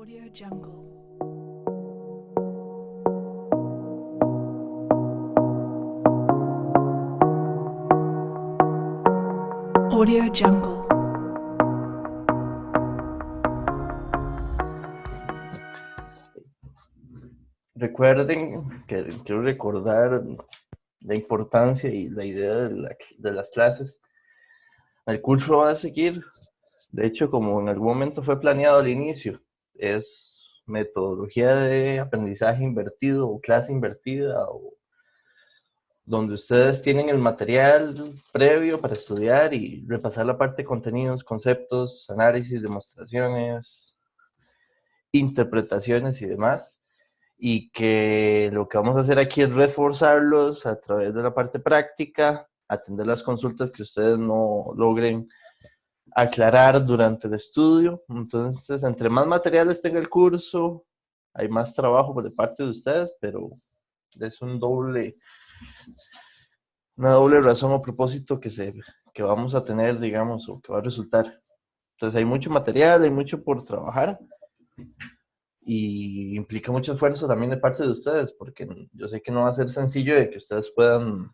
Audio Jungle. Audio Jungle. Recuerden que quiero recordar la importancia y la idea de las clases. El curso va a seguir, de hecho, como en algún momento fue planeado al inicio, es metodología de aprendizaje invertido o clase invertida, o donde ustedes tienen el material previo para estudiar y repasar la parte de contenidos, conceptos, análisis, demostraciones, interpretaciones y demás. Y que lo que vamos a hacer aquí es reforzarlos a través de la parte práctica, atender las consultas que ustedes no logren aclarar durante el estudio. Entonces, entre más materiales tenga el curso, hay más trabajo por parte de ustedes, pero es una doble razón o propósito que vamos a tener, digamos, o que va a resultar. Entonces, hay mucho material, hay mucho por trabajar, y implica mucho esfuerzo también de parte de ustedes, porque yo sé que no va a ser sencillo de que ustedes puedan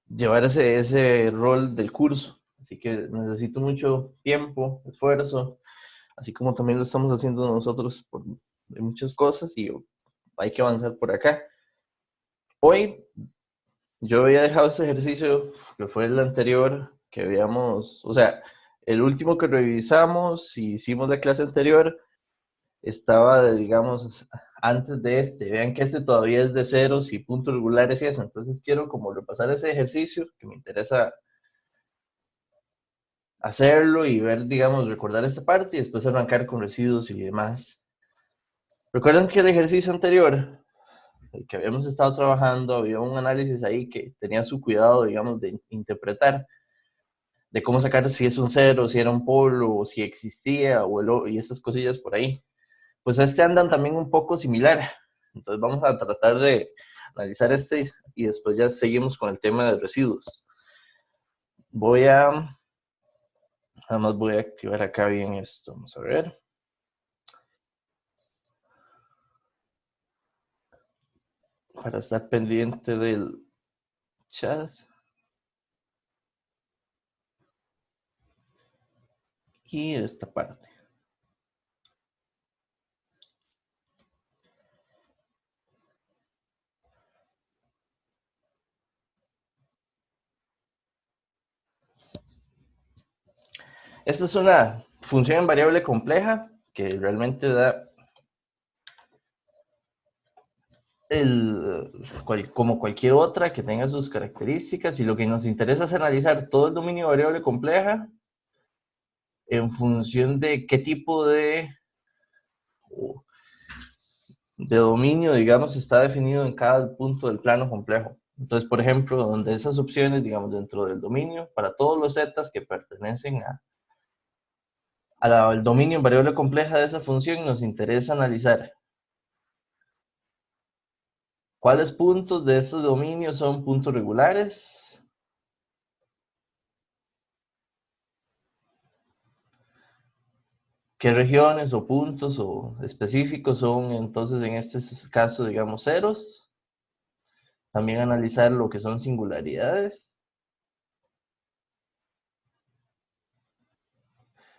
llevar ese rol del curso. Así que necesito mucho tiempo, esfuerzo, así como también lo estamos haciendo nosotros por muchas cosas, y hay que avanzar por acá. Hoy yo había dejado este ejercicio, que fue el anterior, que habíamos, o sea, el último que revisamos y hicimos la clase anterior, estaba, digamos, antes de este. Vean que este todavía es de ceros y puntos regulares y eso. Entonces quiero como repasar ese ejercicio, que me interesa hacerlo y ver, digamos, recordar esta parte y después arrancar con residuos y demás. Recuerden que el ejercicio anterior, el que habíamos estado trabajando, había un análisis ahí que tenía su cuidado, digamos, de interpretar, de cómo sacar si es un cero, si era un polo, o si existía, y estas cosillas por ahí. Pues andan también un poco similar. Entonces vamos a tratar de analizar este y después ya seguimos con el tema de residuos. Además voy a activar acá bien esto. Vamos a ver. Para estar pendiente del chat. Y esta parte. Esta es una función en variable compleja que realmente da como cualquier otra que tenga sus características, y lo que nos interesa es analizar todo el dominio de variable compleja en función de qué tipo de dominio, digamos, está definido en cada punto del plano complejo. Entonces, por ejemplo, donde esas opciones, digamos, dentro del dominio, para todos los zetas que pertenecen al dominio en variable compleja de esa función, nos interesa analizar cuáles puntos de esos dominios son puntos regulares, qué regiones o puntos o específicos son entonces en este caso, digamos, ceros. También analizar lo que son singularidades.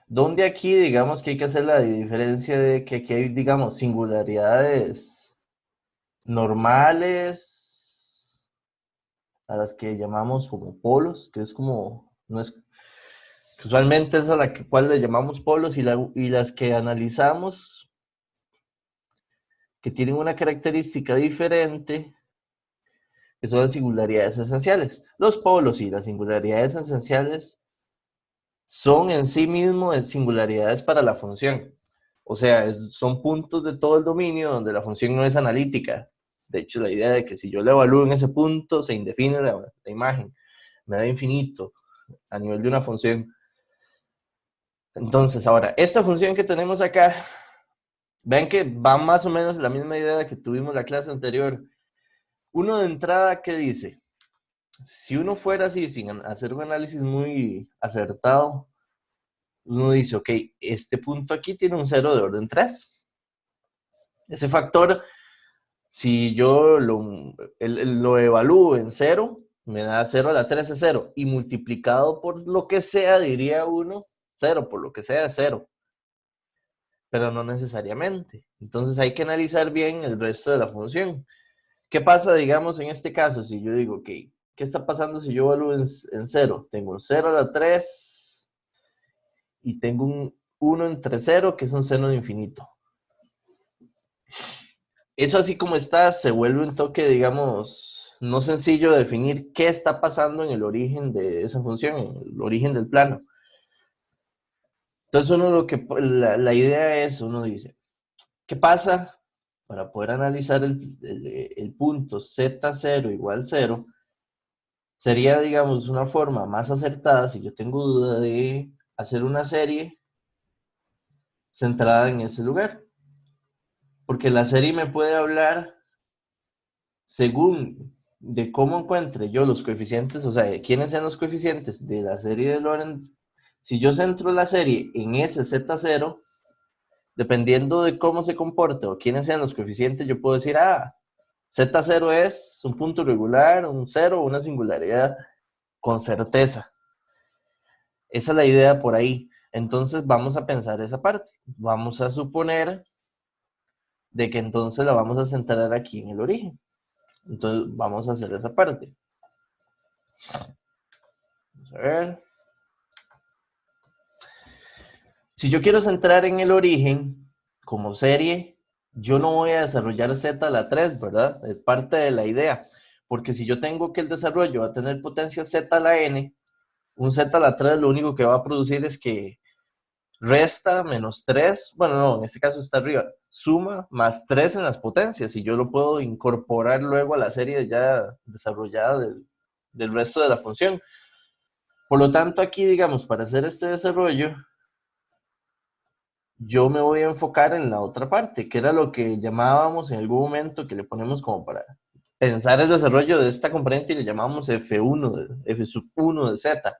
Donde aquí, digamos que hay que hacer la diferencia de que aquí hay, digamos, singularidades normales, a las que llamamos como polos, que es como, no es, usualmente es a la cual le llamamos polos, y las que analizamos, que tienen una característica diferente, que son las singularidades esenciales. Los polos y las singularidades esenciales son en sí mismos singularidades para la función. O sea, son puntos de todo el dominio donde la función no es analítica. De hecho, la idea de que si yo le evalúo en ese punto, se indefine la imagen, me da infinito a nivel de una función. Entonces, ahora, esta función que tenemos acá, ven que va más o menos la misma idea que tuvimos la clase anterior. Uno de entrada, ¿qué dice? Si uno fuera así, sin hacer un análisis muy acertado, uno dice, ok, este punto aquí tiene un cero de orden 3. Ese factor, si yo lo evalúo en cero, me da 0 a la 3 es 0. Y multiplicado por lo que sea, diría uno, 0 por lo que sea es 0. Pero no necesariamente. Entonces hay que analizar bien el resto de la función. ¿Qué pasa, digamos, en este caso? Si yo digo, ok, ¿qué está pasando si yo evalúo en 0? Tengo un 0 a la 3 y tengo un 1 entre 0, que es un seno de infinito. Eso así como está, se vuelve un toque, digamos, no sencillo de definir qué está pasando en el origen de esa función, en el origen del plano. Entonces la idea es, uno dice, ¿qué pasa? Para poder analizar el punto z0 igual 0, sería, digamos, una forma más acertada, si yo tengo duda, de hacer una serie centrada en ese lugar. Porque la serie me puede hablar según de cómo encuentre yo los coeficientes, o sea, de quiénes sean los coeficientes de la serie de Lorentz. Si yo centro la serie en ese z0, dependiendo de cómo se comporte o quiénes sean los coeficientes, yo puedo decir, z0 es un punto regular, un cero, una singularidad, con certeza. Esa es la idea por ahí. Entonces vamos a pensar esa parte. Vamos a suponer de que entonces la vamos a centrar aquí en el origen. Entonces vamos a hacer esa parte. Vamos a ver. Si yo quiero centrar en el origen como serie, yo no voy a desarrollar z a la 3, ¿verdad? Es parte de la idea. Porque si yo tengo que el desarrollo va a tener potencia z a la n, un z a la 3 lo único que va a producir es que resta menos 3, bueno, no, en este caso está arriba, suma más 3 en las potencias y yo lo puedo incorporar luego a la serie ya desarrollada del resto de la función. Por lo tanto, aquí, digamos, para hacer este desarrollo, yo me voy a enfocar en la otra parte, que era lo que llamábamos en algún momento, que le ponemos como para pensar el desarrollo de esta componente y le llamamos F1, F sub 1 de Z.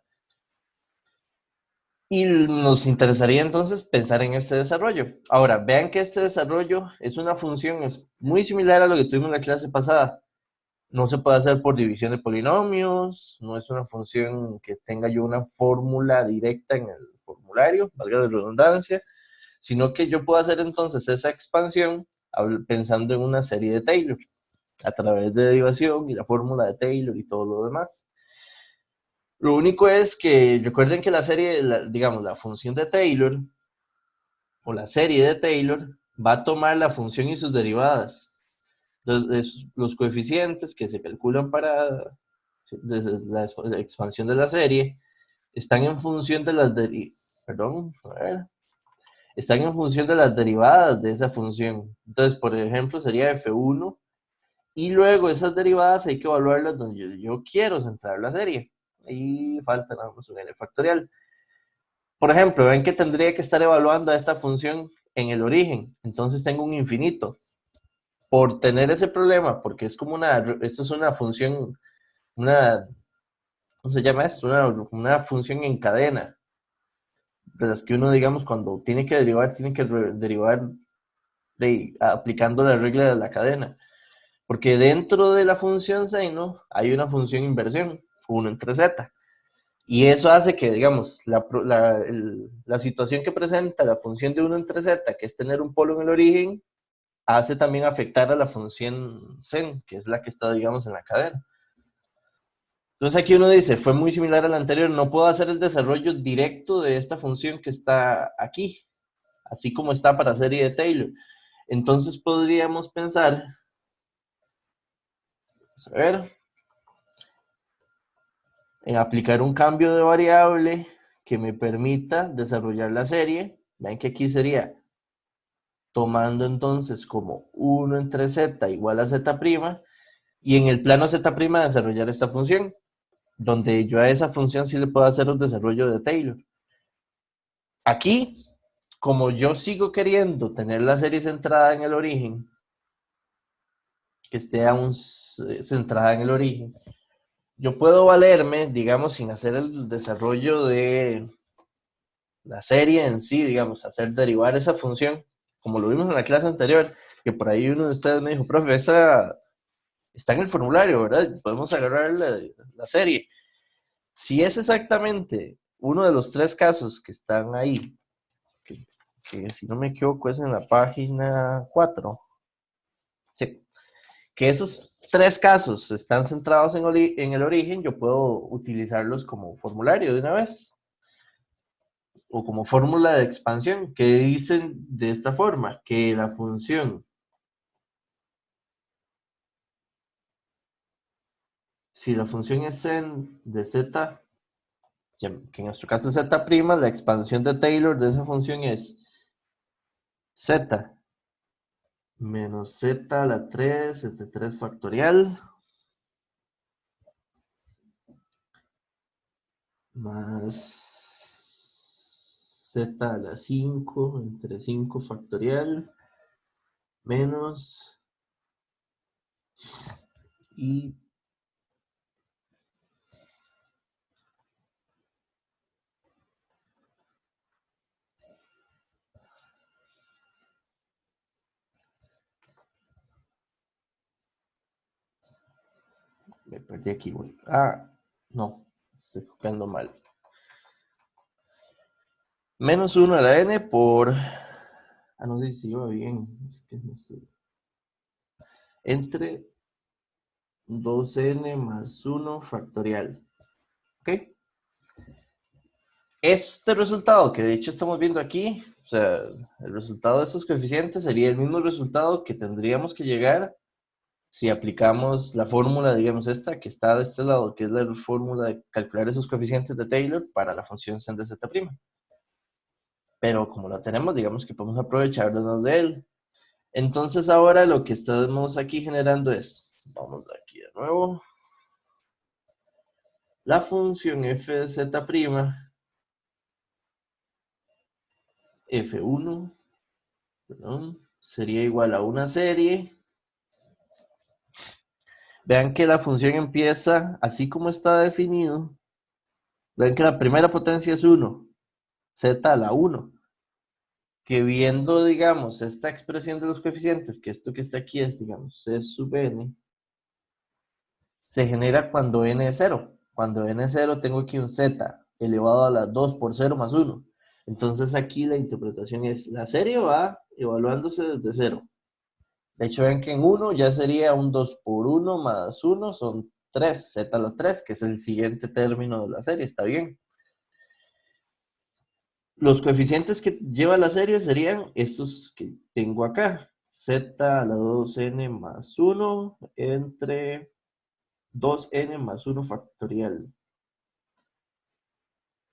Y nos interesaría entonces pensar en este desarrollo. Ahora, vean que este desarrollo es una función es muy similar a lo que tuvimos en la clase pasada. No se puede hacer por división de polinomios, no es una función que tenga yo una fórmula directa en el formulario, valga la redundancia, sino que yo puedo hacer entonces esa expansión pensando en una serie de Taylor, a través de derivación y la fórmula de Taylor y todo lo demás. Lo único es que recuerden que la serie, digamos, la función de Taylor o la serie de Taylor va a tomar la función y sus derivadas. Los coeficientes que se calculan para la expansión de la serie están en función de están en función de las derivadas de esa función. Entonces, por ejemplo, sería F1 y luego esas derivadas hay que evaluarlas donde yo quiero centrar la serie. Ahí falta nada más un n factorial. Por ejemplo, ven que tendría que estar evaluando a esta función en el origen. Entonces tengo un infinito. Por tener ese problema, porque es como esto es una función, ¿cómo se llama esto? Una función en cadena, de las que uno, digamos, cuando tiene que derivar aplicando la regla de la cadena. Porque dentro de la función seno hay una función inversión, 1 entre z. Y eso hace que, digamos, la situación que presenta la función de 1 entre z, que es tener un polo en el origen, hace también afectar a la función sen, que es la que está, digamos, en la cadena. Entonces aquí uno dice, fue muy similar al anterior, no puedo hacer el desarrollo directo de esta función que está aquí, así como está para serie de Taylor. Entonces podríamos pensar, vamos a ver, en aplicar un cambio de variable que me permita desarrollar la serie. Ven que aquí sería tomando entonces como 1 entre z igual a z', y en el plano z' desarrollar esta función, donde yo a esa función sí le puedo hacer un desarrollo de Taylor. Aquí, como yo sigo queriendo tener la serie centrada en el origen, que esté aún centrada en el origen, yo puedo valerme, digamos, sin hacer el desarrollo la serie en sí, digamos, hacer derivar esa función, como lo vimos en la clase anterior, que por ahí uno de ustedes me dijo, profe, esa está en el formulario, ¿verdad? Podemos agarrar la serie. Si es exactamente uno de los tres casos que están ahí, que si no me equivoco es en la página 4, sí, que esos tres casos están centrados en el origen, yo puedo utilizarlos como formulario de una vez, o como fórmula de expansión, que dicen de esta forma, que la función, si la función es en de z, que en nuestro caso es z', la expansión de Taylor de esa función es z menos z a la 3, entre 3 factorial, más z a la 5, entre 5 factorial, menos, y me perdí aquí, güey. Ah, no, estoy copiando mal. Menos 1 a la n por... Ah, no sé si iba bien. Es que no sé. Entre 2n más 1 factorial. ¿Ok? Este resultado que de hecho estamos viendo aquí, o sea, el resultado de estos coeficientes sería el mismo resultado que tendríamos que llegar si aplicamos la fórmula, digamos esta, que está de este lado, que es la fórmula de calcular esos coeficientes de Taylor para la función sen de z'. Pero como la tenemos, digamos que podemos aprovecharnos de él. Entonces ahora lo que estamos aquí generando es, vamos aquí de nuevo, la función f de z', f1, perdón, sería igual a una serie. Vean que la función empieza así como está definido. Vean que la primera potencia es 1, z a la 1. Que viendo, digamos, esta expresión de los coeficientes, que esto que está aquí es, digamos, c sub n, se genera cuando n es 0. Cuando n es 0 tengo aquí un z elevado a la 2 por 0 más 1. Entonces aquí la interpretación es, la serie va evaluándose desde 0. De hecho, ven que en 1 ya sería un 2 por 1 más 1 son 3, z a la 3, que es el siguiente término de la serie, está bien. Los coeficientes que lleva la serie serían estos que tengo acá, z a la 2n más 1 entre 2n más 1 factorial.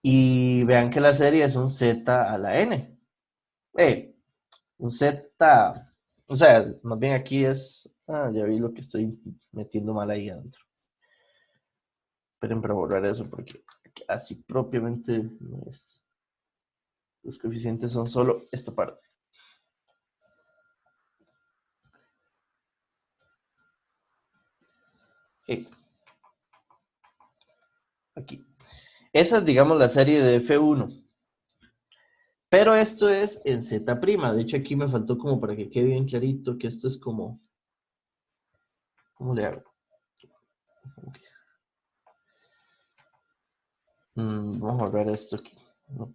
Y vean que la serie es un z a la n. Un z, o sea, más bien aquí es, ya vi lo que estoy metiendo mal ahí adentro. Esperen para borrar eso porque así propiamente no es. Los coeficientes son solo esta parte. Aquí. Esa es, digamos, la serie de F1. Pero esto es en Z'. De hecho, aquí me faltó como para que quede bien clarito que esto es como... ¿Cómo le hago? Vamos a ver esto aquí. No.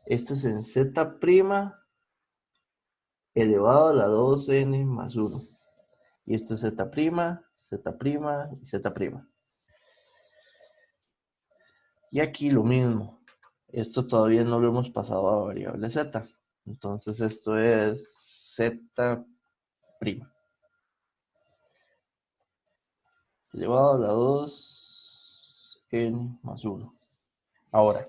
Esto es en Z' elevado a la 2n más 1. Y esto es Z', Z' y Z'. Y aquí lo mismo. Esto todavía no lo hemos pasado a variable Z. Entonces esto es Z'. Elevado a la 2n más 1. Ahora,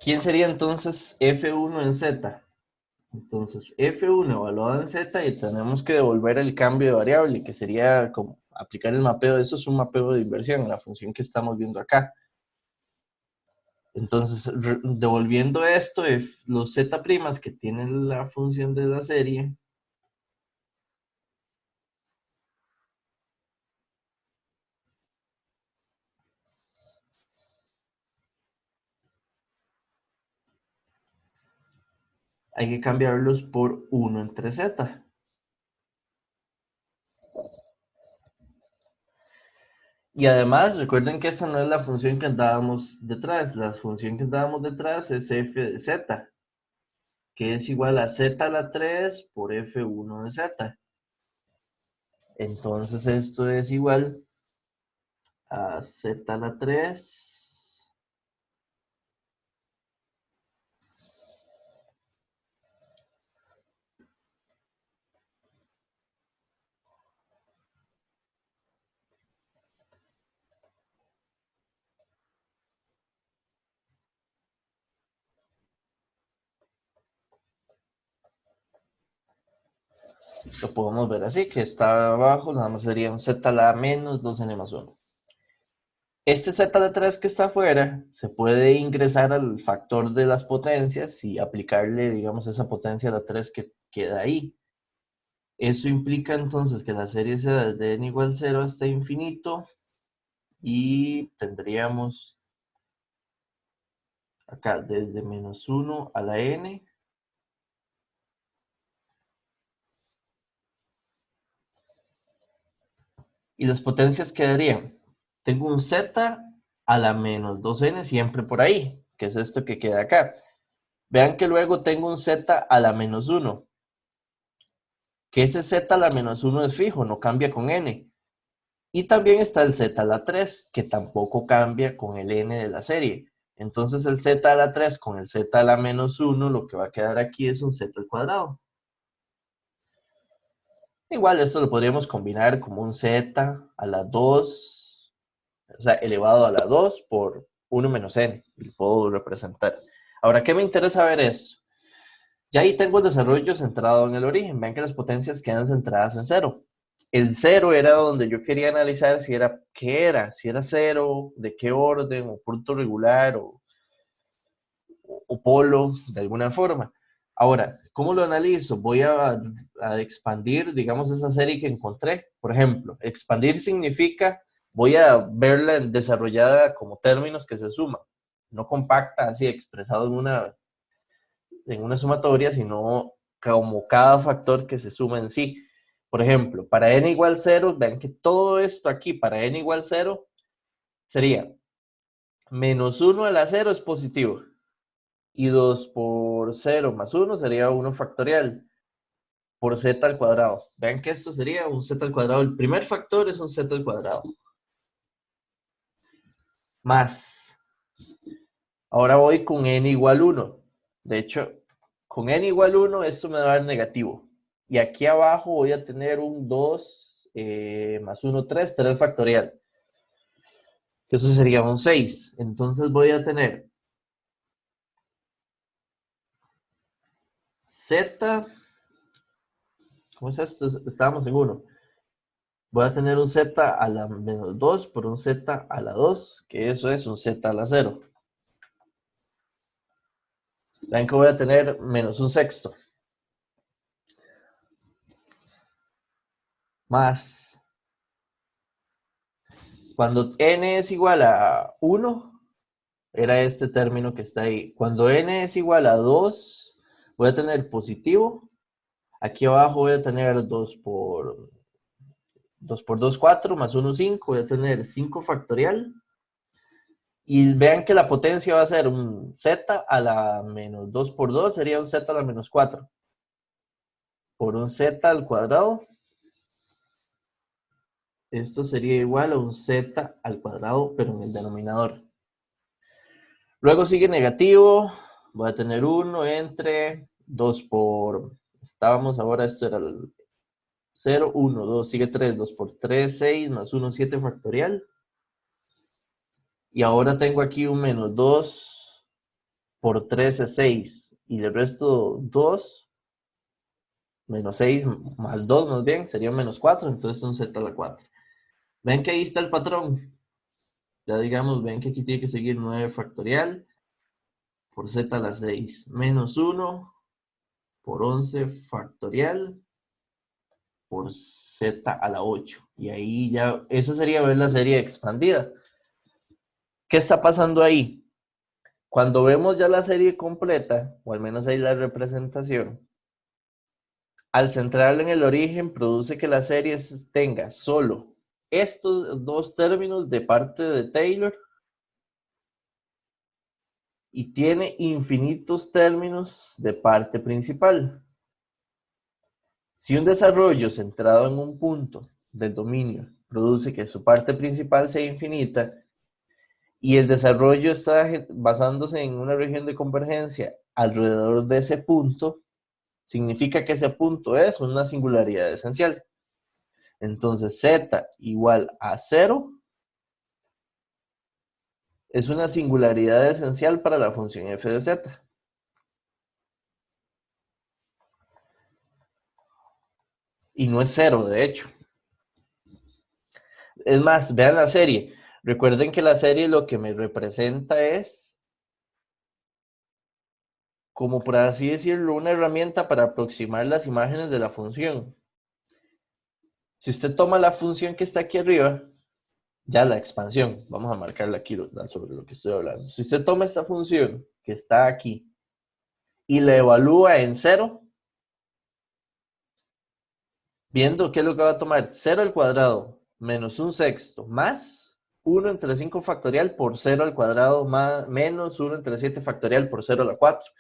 ¿quién sería entonces F1 en Z? Entonces, F1 evaluado en Z y tenemos que devolver el cambio de variable, que sería como aplicar el mapeo. Eso es un mapeo de inversión, la función que estamos viendo acá. Entonces, devolviendo esto, los z' que tienen la función de la serie, hay que cambiarlos por 1 entre z. Y además, recuerden que esta no es la función que andábamos detrás. La función que andábamos detrás es f de z, que es igual a z a la 3 por f1 de z. Entonces, esto es igual a z a la 3. Lo podemos ver así, que está abajo, nada más sería un z a la menos 2n más 1. Este z a la 3 que está afuera se puede ingresar al factor de las potencias y aplicarle, digamos, esa potencia a la 3 que queda ahí. Eso implica entonces que la serie sea desde n igual 0 hasta infinito y tendríamos acá desde menos 1 a la n. Y las potencias quedarían, tengo un z a la menos 2n siempre por ahí, que es esto que queda acá. Vean que luego tengo un z a la menos 1, que ese z a la menos 1 es fijo, no cambia con n. Y también está el z a la 3, que tampoco cambia con el n de la serie. Entonces el z a la 3 con el z a la menos 1, lo que va a quedar aquí es un z al cuadrado. Igual esto lo podríamos combinar como un z a la 2, o sea, elevado a la 2 por 1 menos n. Y lo puedo representar. Ahora, ¿qué me interesa ver eso? Ya ahí tengo el desarrollo centrado en el origen. Vean que las potencias quedan centradas en cero. El cero era donde yo quería analizar si era, ¿qué era? Si era cero, de qué orden, o punto regular, o polo, de alguna forma. Ahora, ¿cómo lo analizo? Voy a expandir, digamos, esa serie que encontré. Por ejemplo, expandir significa, voy a verla desarrollada como términos que se suman, no compacta, así expresado en una sumatoria, sino como cada factor que se suma en sí. Por ejemplo, para n igual 0, vean que todo esto aquí para n igual 0 sería menos 1 a la 0 es positivo. Y 2 por 0 más 1 sería 1 factorial por z al cuadrado. Vean que esto sería un z al cuadrado. El primer factor es un z al cuadrado. Más. Ahora voy con n igual 1. De hecho, con n igual 1 esto me va a dar negativo. Y aquí abajo voy a tener un 2 más 1, 3, 3 factorial. Que eso sería un 6. Entonces voy a tener z, ¿cómo es esto? Estábamos en 1. Voy a tener un z a la menos 2 por un z a la 2, que eso es un z a la 0. Vean que voy a tener menos un sexto. Más. Cuando n es igual a 1, era este término que está ahí. Cuando n es igual a 2, voy a tener positivo. Aquí abajo voy a tener 2 por 2, 4, más 1, 5. Voy a tener 5 factorial. Y vean que la potencia va a ser un z a la menos 2 por 2, sería un z a la menos 4. Por un z al cuadrado. Esto sería igual a un z al cuadrado, pero en el denominador. Luego sigue negativo. Voy a tener 1 entre 2 por... Estábamos ahora, esto era el 0, 1, 2, sigue 3, 2 por 3, 6, más 1, 7 factorial. Y ahora tengo aquí un menos 2 por 3 es 6. Y el resto 2, menos 6 más 2 más bien, sería un menos 4, entonces un z a la 4. Ven que ahí está el patrón. Ya digamos, ven que aquí tiene que seguir 9 factorial. por z a la 6 menos 1 por 11 factorial por z a la 8. Y ahí ya, esa sería ver la serie expandida. ¿Qué está pasando ahí? Cuando vemos ya la serie completa, o al menos ahí la representación, al centrarla en el origen, produce que la serie tenga solo estos dos términos de parte de Taylor y tiene infinitos términos de parte principal. Si un desarrollo centrado en un punto del dominio produce que su parte principal sea infinita y el desarrollo está basándose en una región de convergencia alrededor de ese punto, significa que ese punto es una singularidad esencial. Entonces z igual a 0 es una singularidad esencial para la función f de z. Y no es 0, de hecho. Es más, vean la serie. Recuerden que la serie lo que me representa es, como por así decirlo, una herramienta para aproximar las imágenes de la función. Si usted toma la función que está aquí arriba, ya la expansión, vamos a marcarla aquí sobre lo que estoy hablando. Si usted toma esta función que está aquí y la evalúa en 0, viendo qué es lo que va a tomar, 0 al cuadrado menos 1/6 más 1 entre 5 factorial por 0 al cuadrado más, menos 1 entre 7 factorial por 0 a la 4.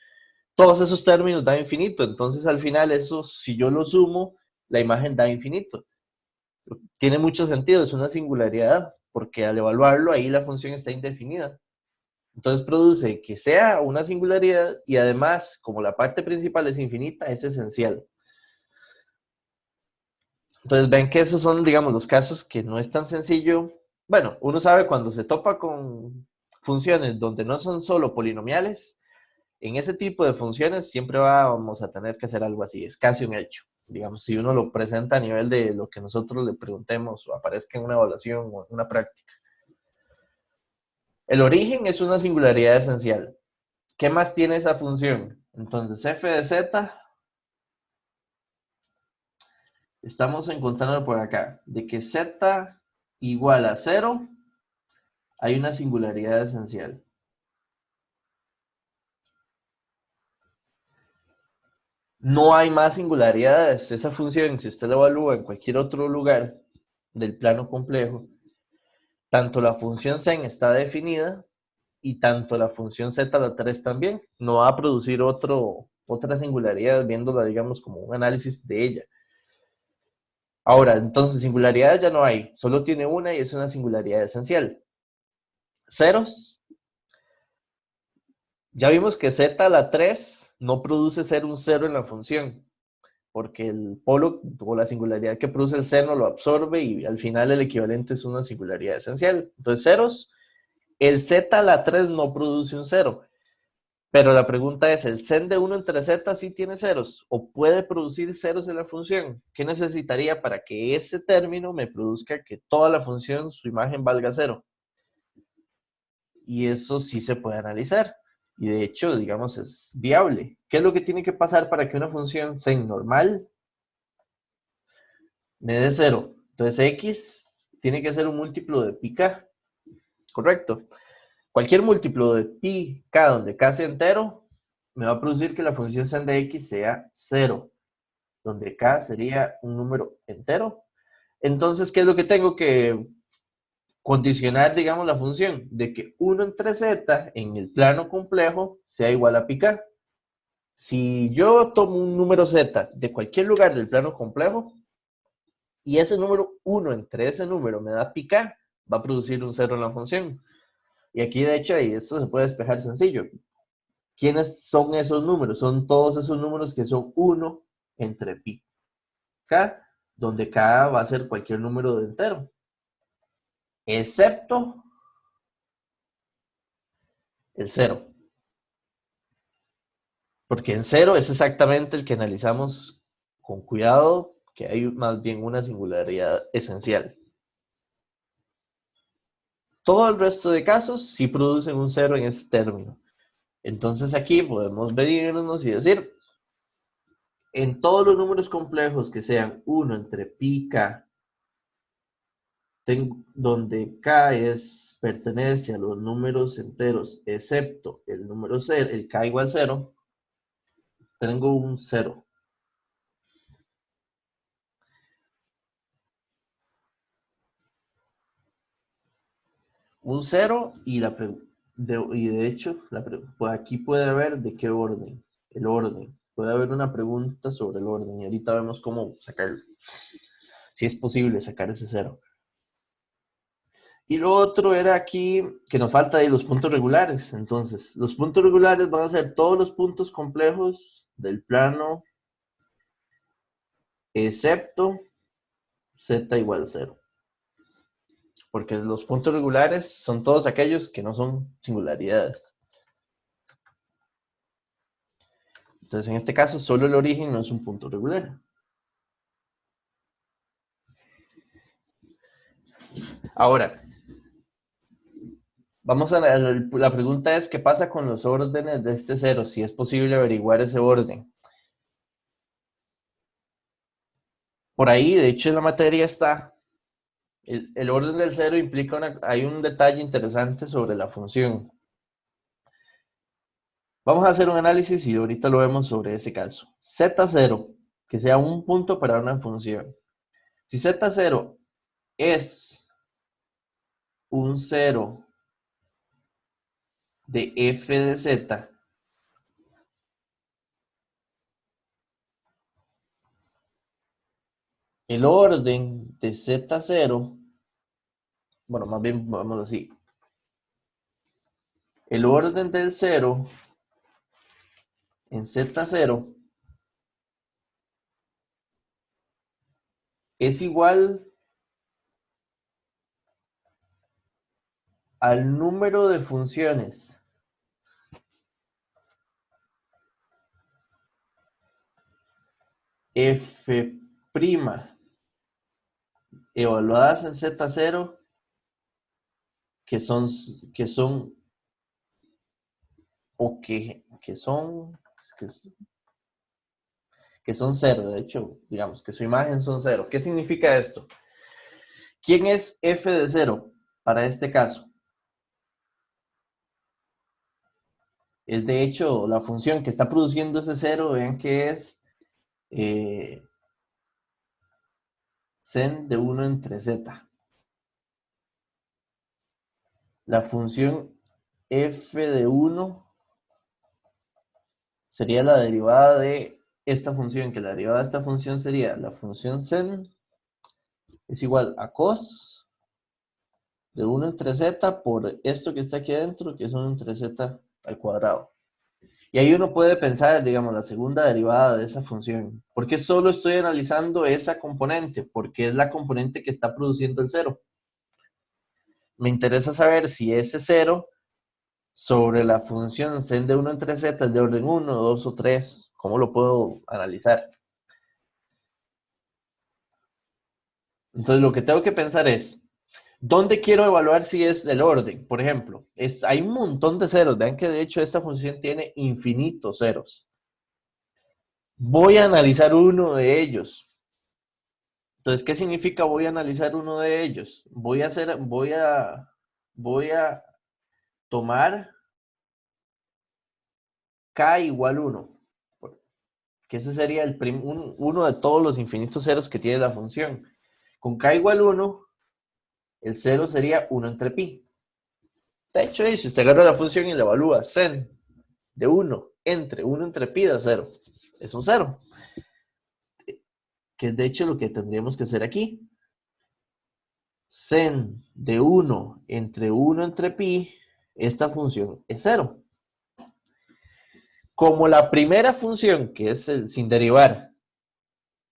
Todos esos términos dan infinito, entonces al final eso, si yo lo sumo, la imagen da infinito. Tiene mucho sentido, es una singularidad, porque al evaluarlo ahí la función está indefinida. Entonces produce que sea una singularidad y además, como la parte principal es infinita, es esencial. Entonces ven que esos son, digamos, los casos que no es tan sencillo. Bueno, uno sabe cuando se topa con funciones donde no son solo polinomiales, en ese tipo de funciones siempre vamos a tener que hacer algo así, es casi un hecho. Digamos, si uno lo presenta a nivel de lo que nosotros le preguntemos o aparezca en una evaluación o en una práctica. El origen es una singularidad esencial. ¿Qué más tiene esa función? Entonces, f de z, estamos encontrando por acá, de que z igual a 0, hay una singularidad esencial. No hay más singularidades. Esa función, si usted la evalúa en cualquier otro lugar del plano complejo, tanto la función sen está definida y tanto la función z a la 3 también. No va a producir otra singularidad viéndola, digamos, como un análisis de ella. Ahora, entonces, singularidades ya no hay. Solo tiene una y es una singularidad esencial. Ceros. Ya vimos que z a la 3 no produce ser un cero en la función, porque el polo o la singularidad que produce el seno lo absorbe y al final el equivalente es una singularidad esencial. Entonces, ceros. El z a la 3 no produce un cero. Pero la pregunta es, ¿el sen de 1 entre z sí tiene ceros? ¿O puede producir ceros en la función? ¿Qué necesitaría para que ese término me produzca que toda la función, su imagen valga cero? Y eso sí se puede analizar. Y de hecho, digamos, es viable. ¿Qué es lo que tiene que pasar para que una función sen normal me dé cero? Entonces x tiene que ser un múltiplo de pi k, ¿correcto? Cualquier múltiplo de pi k donde k sea entero me va a producir que la función sen de x sea 0, donde k sería un número entero. Entonces, ¿qué es lo que tengo que condicionar, digamos, la función? De que 1 entre z en el plano complejo sea igual a pi k. Si yo tomo un número z de cualquier lugar del plano complejo y ese número 1 entre ese número me da pi k, va a producir un 0 en la función. Y aquí, de hecho, y esto se puede despejar sencillo. ¿Quiénes son esos números? Son todos esos números que son 1 entre pi k, donde k va a ser cualquier número de entero, excepto el 0. Porque en 0 es exactamente el que analizamos con cuidado, que hay más bien una singularidad esencial. Todo el resto de casos sí producen un 0 en ese término. Entonces aquí podemos venirnos y decir, en todos los números complejos que sean 1 entre pi k, donde k pertenece a los números enteros, excepto el número 0, el k igual 0, tengo un 0. Un 0 y, de hecho, pues aquí puede haber de qué orden. El orden. Puede haber una pregunta sobre el orden y ahorita vemos cómo sacarlo. Si es posible sacar ese 0. Y lo otro era aquí que nos falta de los puntos regulares. Entonces, los puntos regulares van a ser todos los puntos complejos del plano excepto z igual 0. Porque los puntos regulares son todos aquellos que no son singularidades. Entonces, en este caso, solo el origen no es un punto regular. Ahora, vamos a la pregunta es, ¿qué pasa con los órdenes de este 0? Si es posible averiguar ese orden. Por ahí, de hecho, en la materia está. El orden del 0 implica hay un detalle interesante sobre la función. Vamos a hacer un análisis y ahorita lo vemos sobre ese caso. Z0, que sea un punto para una función. Si Z0 es un 0 de f de z, el orden de Z0, bueno, más bien vamos así. El orden del 0 en Z0 es igual al número de funciones f' evaluadas en Z0 que son o que son 0, de hecho, digamos que su imagen son 0. ¿Qué significa esto? ¿Quién es f de 0 para este caso? Es de hecho la función que está produciendo ese 0, vean que es sen de 1 entre z. La función f de 1 sería la derivada de esta función, que la derivada de esta función sería la función sen es igual a cos de 1 entre z por esto que está aquí adentro, que es 1 entre z al cuadrado. Y ahí uno puede pensar, digamos, la segunda derivada de esa función. ¿Por qué solo estoy analizando esa componente? Porque es la componente que está produciendo el 0. Me interesa saber si ese 0 sobre la función sen de 1 entre z es de orden 1, 2 o 3. ¿Cómo lo puedo analizar? Entonces lo que tengo que pensar es, ¿dónde quiero evaluar si es del orden? Por ejemplo, hay un montón de ceros. Vean que de hecho esta función tiene infinitos ceros. Voy a analizar uno de ellos. Entonces, ¿qué significa voy a analizar uno de ellos? Voy a tomar k igual 1, que ese sería uno de todos los infinitos ceros que tiene la función. Con k igual 1, el 0 sería 1 entre pi. De hecho, si usted agarra la función y la evalúa, sen de 1 entre pi da 0. Es un 0. Que es de hecho lo que tendríamos que hacer aquí. Sen de 1 entre pi, esta función es 0. Como la primera función, que es el sin derivar,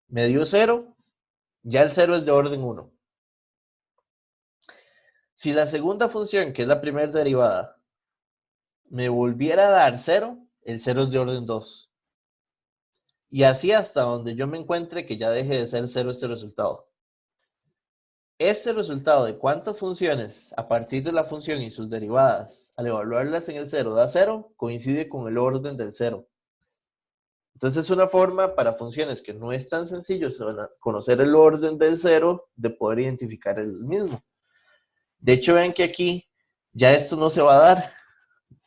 me dio 0, ya el 0 es de orden 1. Si la segunda función, que es la primera derivada, me volviera a dar 0, el 0 es de orden 2. Y así hasta donde yo me encuentre que ya deje de ser 0 este resultado. Este resultado de cuántas funciones a partir de la función y sus derivadas, al evaluarlas en el cero da cero, coincide con el orden del cero. Entonces es una forma para funciones que no es tan sencillo conocer el orden del cero de poder identificar el mismo. De hecho, ven que aquí ya esto no se va a dar.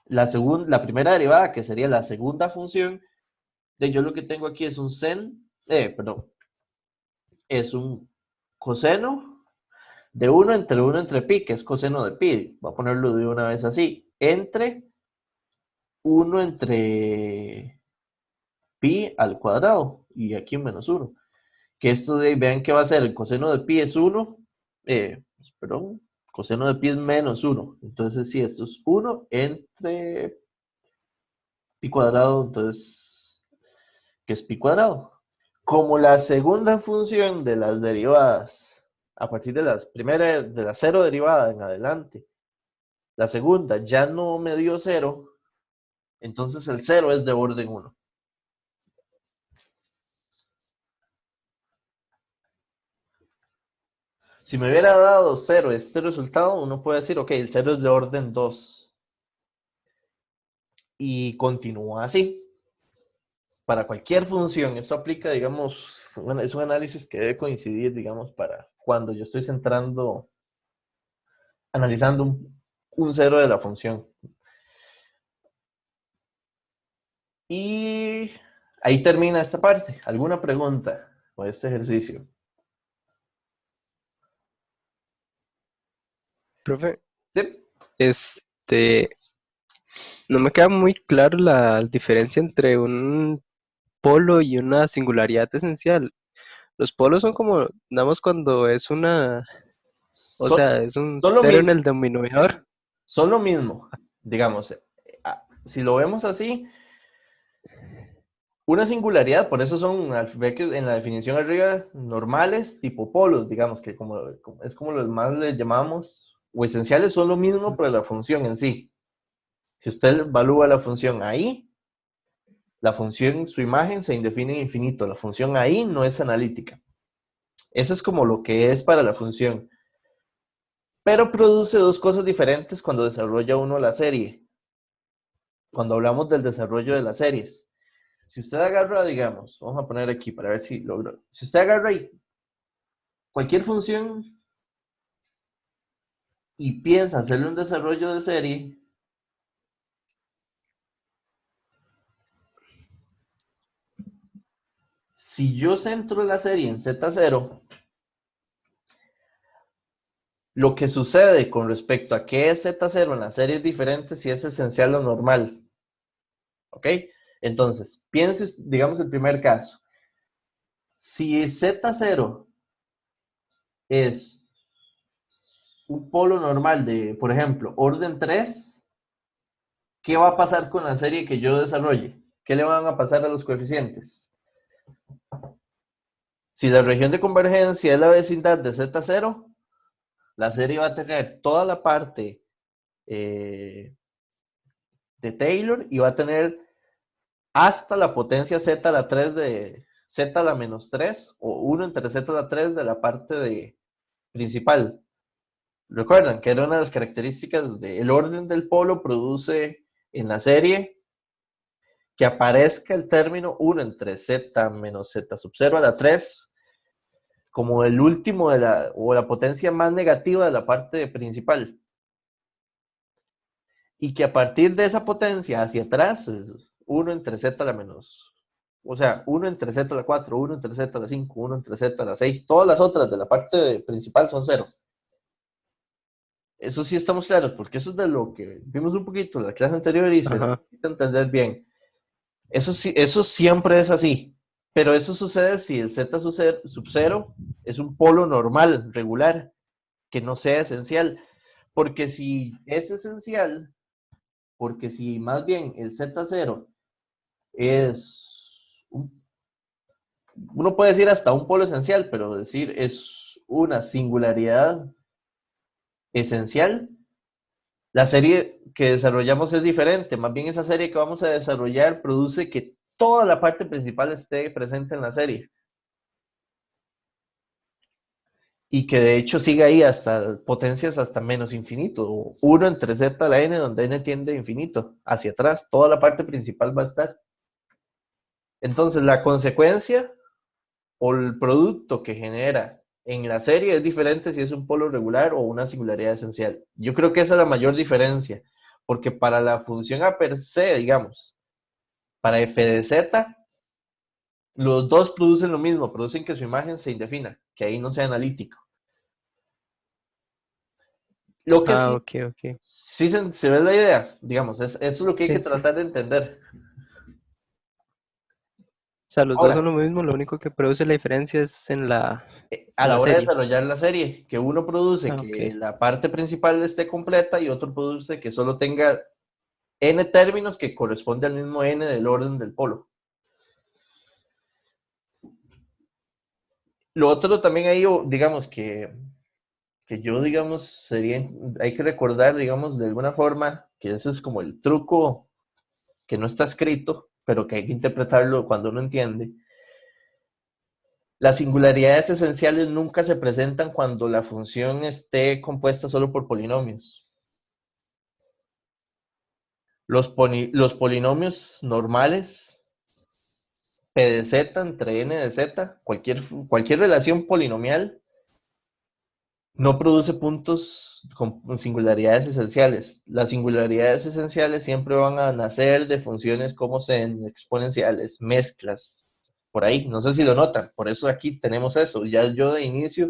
La primera derivada, que sería la segunda función, de yo lo que tengo aquí es un es un coseno de 1 entre pi, que es coseno de pi. Voy a ponerlo de una vez así. Entre 1 entre pi al cuadrado. Y aquí un menos 1. Que esto vean que va a ser el coseno de pi es 1. Perdón. Coseno de pi es menos 1. Entonces, si esto es 1 entre pi cuadrado, entonces, ¿qué es pi cuadrado? Como la segunda función de las derivadas, a partir de de la cero derivada en adelante, la segunda ya no me dio cero, entonces el cero es de orden 1. Si me hubiera dado 0 este resultado, uno puede decir, ok, el 0 es de orden 2. Y continúa así. Para cualquier función, esto aplica, digamos, es un análisis que debe coincidir, digamos, para cuando yo estoy analizando un cero de la función. Y ahí termina esta parte. ¿Alguna pregunta con este ejercicio? Profe, Sí. este, no me queda muy claro la diferencia entre un polo y una singularidad esencial. Los polos son como, damos cuando es o Son, sea, es un son lo cero en mismo. el denominador. Son lo mismo. Digamos, si lo vemos así, una singularidad, por eso son, ve que en la definición arriba, normales, tipo polos, digamos, que es como los más le llamamos, o esenciales son lo mismo, pero la función en sí. Si usted evalúa la función ahí, la función, su imagen se indefine en infinito. La función ahí no es analítica. Eso es como lo que es para la función. Pero produce dos cosas diferentes cuando desarrolla uno la serie. Cuando hablamos del desarrollo de las series. Si usted agarra, digamos, vamos a poner aquí para ver si logro. Si usted agarra ahí cualquier función y piensa hacerle un desarrollo de serie, si yo centro la serie en Z0, lo que sucede con respecto a qué es Z0 en la serie es diferente si es esencial o normal. ¿Ok? Entonces, piense, digamos, el primer caso. Si Z0 es un polo normal de, por ejemplo, orden 3, ¿qué va a pasar con la serie que yo desarrolle? ¿Qué le van a pasar a los coeficientes? Si la región de convergencia es la vecindad de Z0, la serie va a tener toda la parte de Taylor y va a tener hasta la potencia Z a la 3 de Z a la menos 3 o 1 entre Z a la 3 de la parte principal. Recuerdan que era una de las características del orden del polo produce en la serie que aparezca el término 1 entre Z menos Z sub 0 a la 3 como el último o la potencia más negativa de la parte principal. Y que a partir de esa potencia hacia atrás es 1 entre Z a la menos, o sea, 1 entre Z a la 4, 1 entre Z a la 5, 1 entre Z a la 6, todas las otras de la parte principal son 0. Eso sí estamos claros, porque eso es de lo que vimos un poquito en la clase anterior y se Ajá. necesita entender bien. Eso sí, eso siempre es así, pero eso sucede si el Z sub 0 es un polo normal, regular, que no sea esencial. Porque si es esencial, porque si más bien el Z0 es, uno puede decir hasta un polo esencial, pero decir es una singularidad esencial, la serie que desarrollamos es diferente. Más bien esa serie que vamos a desarrollar produce que toda la parte principal esté presente en la serie. y que de hecho sigue ahí hasta potencias hasta menos infinito, 1 entre z a la n, donde n tiende a infinito, hacia atrás, toda la parte principal va a estar. Entonces la consecuencia o el producto que genera en la serie es diferente si es un polo regular o una singularidad esencial. Yo creo que esa es la mayor diferencia, porque para la función a per se, digamos, para f de z, los dos producen lo mismo, producen que su imagen se indefina, que ahí no sea analítico. Lo que Ah, sí, ok, ok. sí se ve la idea, digamos, eso es lo que hay que Sí, sí. tratar de entender. O sea, los dos son Ahora, lo mismo, lo único que produce la diferencia es a en la la hora de serie. desarrollar la serie, que uno produce Ah, que ok. la parte principal esté completa y otro produce que solo tenga n términos que corresponde al mismo n del orden del polo. Lo otro también ahí, digamos, que yo, digamos, sería, hay que recordar, digamos, de alguna forma, que ese es como el truco que no está escrito, pero que hay que interpretarlo cuando uno entiende. Las singularidades esenciales nunca se presentan cuando la función esté compuesta solo por polinomios. Los polinomios normales, P de z entre n de z, cualquier relación polinomial, no produce puntos con singularidades esenciales. Las singularidades esenciales siempre van a nacer de funciones como sean exponenciales, mezclas, por ahí. No sé si lo notan, por eso aquí tenemos eso. Ya yo de inicio,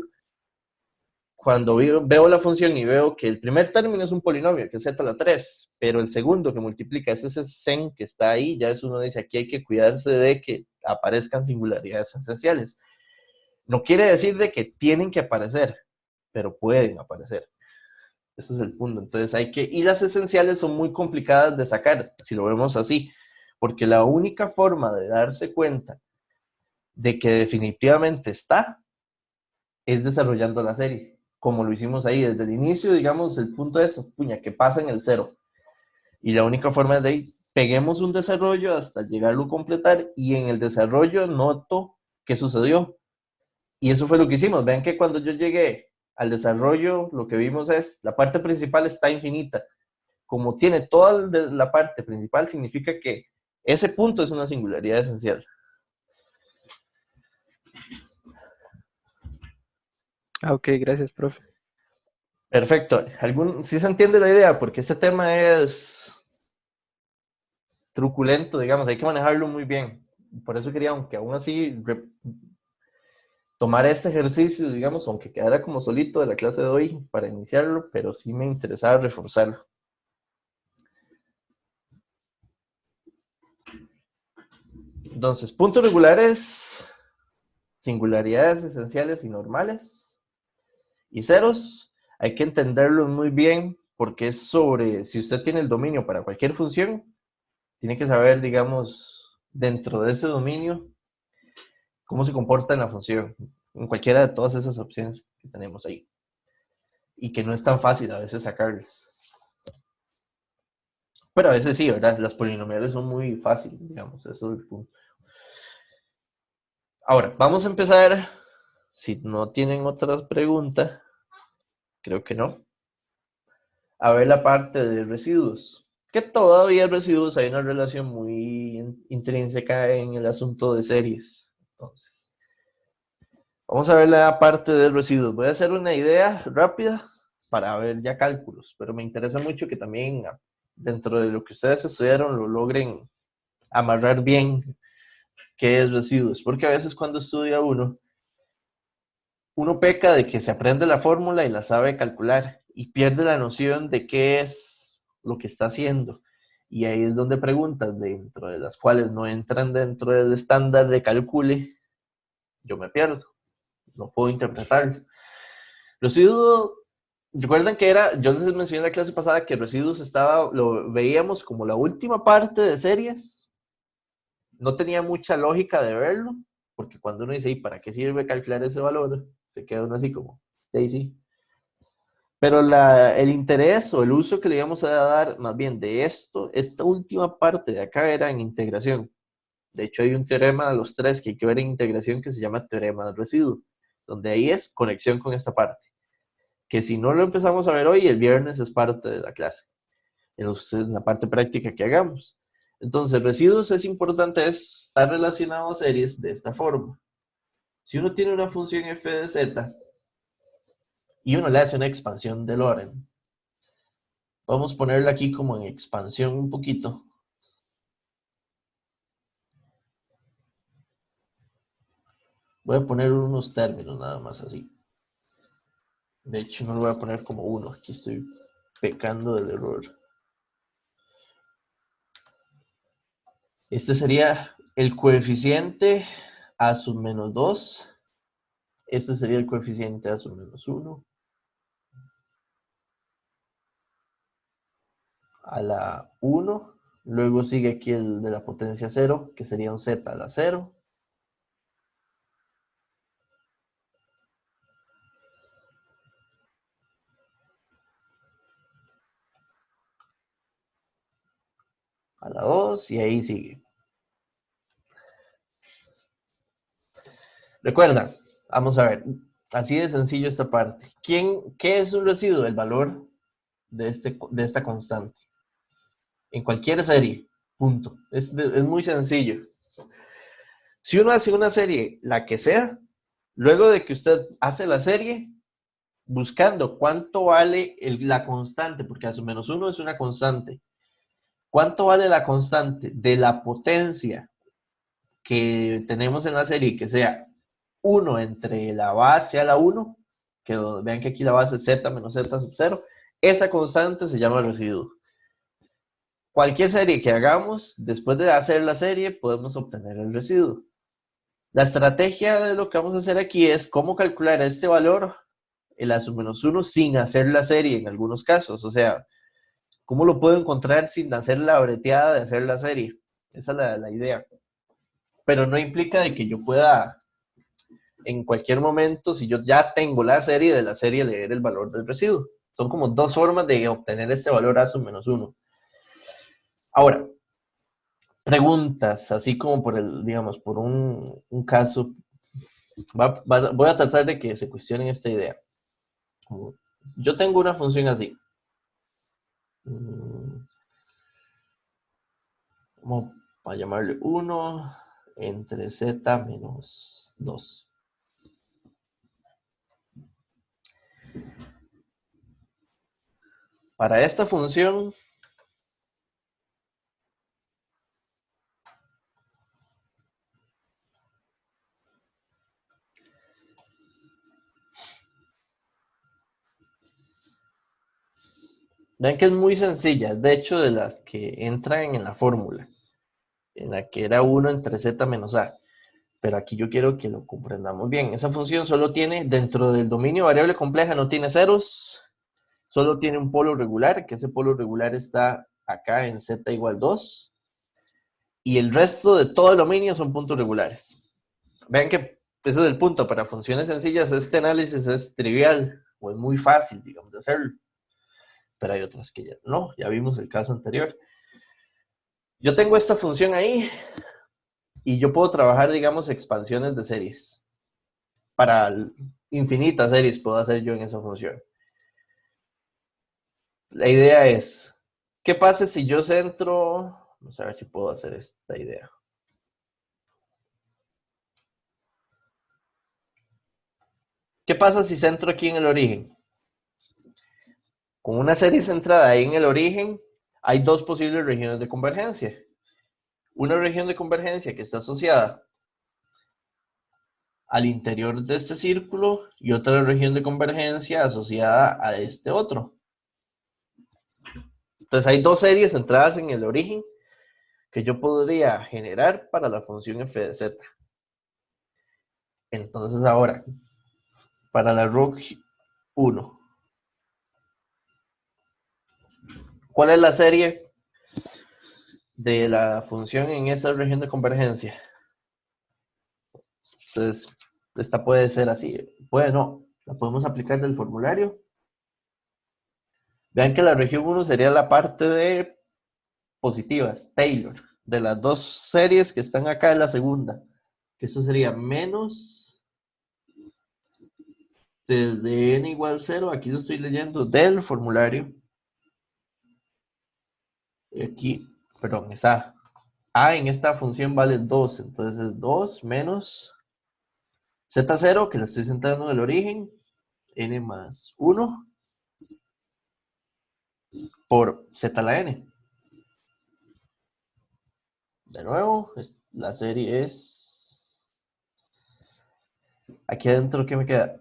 cuando veo la función y veo que el primer término es un polinomio, que es z a la 3, pero el segundo que multiplica es ese sen que está ahí, ya eso uno dice, aquí hay que cuidarse de que aparezcan singularidades esenciales. No quiere decir de que tienen que aparecer, pero pueden aparecer. Ese es el punto. Entonces hay que, y las esenciales son muy complicadas de sacar, si lo vemos así, porque la única forma de darse cuenta de que definitivamente está es desarrollando la serie, como lo hicimos ahí desde el inicio, digamos, el punto es, puña, que pasa en el cero. Y la única forma es de ahí, peguemos un desarrollo hasta llegarlo a completar y en el desarrollo noto qué sucedió. Y eso fue lo que hicimos. Vean que cuando yo llegué al desarrollo, lo que vimos es, la parte principal está infinita. Como tiene toda la parte principal, significa que ese punto es una singularidad esencial. Ah, ok, gracias, profe. Perfecto. ¿Sí se entiende la idea? Porque este tema es truculento, digamos, hay que manejarlo muy bien. Por eso quería, aunque aún así, tomar este ejercicio, digamos, aunque quedara como solito de la clase de hoy para iniciarlo, pero sí me interesaba reforzarlo. Entonces, puntos regulares, singularidades esenciales y normales, y ceros, hay que entenderlos muy bien porque es sobre, si usted tiene el dominio para cualquier función, tiene que saber, digamos, dentro de ese dominio, cómo se comporta en la función, en cualquiera de todas esas opciones que tenemos ahí. Y que no es tan fácil a veces sacarlas. Pero a veces sí, ¿verdad? Las polinomiales son muy fáciles, digamos, eso es el punto. Ahora, vamos a empezar, si no tienen otras preguntas, creo que no, a ver la parte de residuos. Que todavía residuos hay una relación muy intrínseca en el asunto de series. Entonces, vamos a ver la parte de residuos. Voy a hacer una idea rápida para ver ya cálculos, pero me interesa mucho que también dentro de lo que ustedes estudiaron lo logren amarrar bien qué es residuos, porque a veces cuando estudia uno peca de que se aprende la fórmula y la sabe calcular y pierde la noción de qué es lo que está haciendo. Y ahí es donde preguntas dentro de las cuales no entran dentro del estándar de calcule, yo me pierdo, no puedo interpretarlo. Residuo, recuerdan que era, yo les mencioné en la clase pasada que residuos lo veíamos como la última parte de series, no tenía mucha lógica de verlo, porque cuando uno dice, ¿y para qué sirve calcular ese valor? Se queda uno así como, sí, sí. Pero el interés o el uso que le íbamos a dar más bien de esto, esta última parte de acá era en integración. De hecho, hay un teorema de los tres que hay que ver en integración que se llama teorema del residuo. donde ahí es conexión con esta parte. Que si no lo empezamos a ver hoy, el viernes es parte de la clase, en la parte práctica que hagamos. Entonces, residuos es importante estar relacionado a series de esta forma. Si uno tiene una función f de z y uno le hace una expansión de Loren, vamos a ponerla aquí como en expansión un poquito. Voy a poner unos términos nada más así. De hecho, no lo voy a poner como 1. Aquí estoy pecando del error. Este sería el coeficiente a sub menos 2. Este sería el coeficiente a sub menos 1. A la 1. Luego sigue aquí el de la potencia 0, que sería un z a la 0. A la 2 y ahí sigue. Recuerda, vamos a ver, así de sencillo esta parte. ¿Qué es un residuo? El valor de esta constante. En cualquier serie, punto. Es muy sencillo. Si uno hace una serie, la que sea, luego de que usted hace la serie, buscando cuánto vale la constante, porque a su menos 1 es una constante. ¿Cuánto vale la constante de la potencia que tenemos en la serie, que sea 1 entre la base a la 1, que vean que aquí la base es z menos z sub 0, esa constante se llama residuo. Cualquier serie que hagamos, después de hacer la serie, podemos obtener el residuo. La estrategia de lo que vamos a hacer aquí es cómo calcular este valor, el a sub menos 1, sin hacer la serie en algunos casos. O sea, ¿cómo lo puedo encontrar sin hacer la breteada de hacer la serie? Esa es la idea. Pero no implica de que yo pueda en cualquier momento, si yo ya tengo la serie, de la serie leer el valor del residuo. Son como dos formas de obtener este valor a sub menos 1. Ahora, preguntas, así como por digamos, por un caso. Voy a tratar de que se cuestionen esta idea. Yo tengo una función así. Vamos a llamarle 1 entre z menos 2. Para esta función, ven que es muy sencilla, de hecho de las que entran en la fórmula, en la que era 1 entre z menos a. Pero aquí yo quiero que lo comprendamos bien. Esa función solo tiene, dentro del dominio variable compleja, no tiene ceros, solo tiene un polo regular, que ese polo regular está acá en z igual 2, y el resto de todo el dominio son puntos regulares. Vean que ese es el punto, para funciones sencillas este análisis es trivial, o es muy fácil, digamos, de hacerlo. Pero hay otras que ya no, ya vimos el caso anterior. Yo tengo esta función ahí, y yo puedo trabajar, digamos, expansiones de series. Para infinitas series puedo hacer yo en esa función. La idea es, ¿qué pasa si yo centro? Vamos a ver si puedo hacer esta idea. ¿Qué pasa si centro aquí en el origen? Con una serie centrada ahí en el origen, hay dos posibles regiones de convergencia. Una región de convergencia que está asociada al interior de este círculo y otra región de convergencia asociada a este otro. Entonces hay dos series centradas en el origen que yo podría generar para la función f de z. Entonces ahora, para la ROC 1, ¿cuál es la serie de la función en esta región de convergencia? Entonces, esta puede ser así, puede no, la podemos aplicar del formulario. Vean que la región 1 sería la parte de positivas, Taylor, de las dos series que están acá en la segunda, que eso sería menos desde n igual 0, aquí lo estoy leyendo del formulario. Aquí, perdón, es A. A en esta función vale 2, entonces es 2 menos z0, que lo estoy centrando en el origen, n más 1 por z a la n. De nuevo, la serie es... Aquí adentro, ¿qué me queda?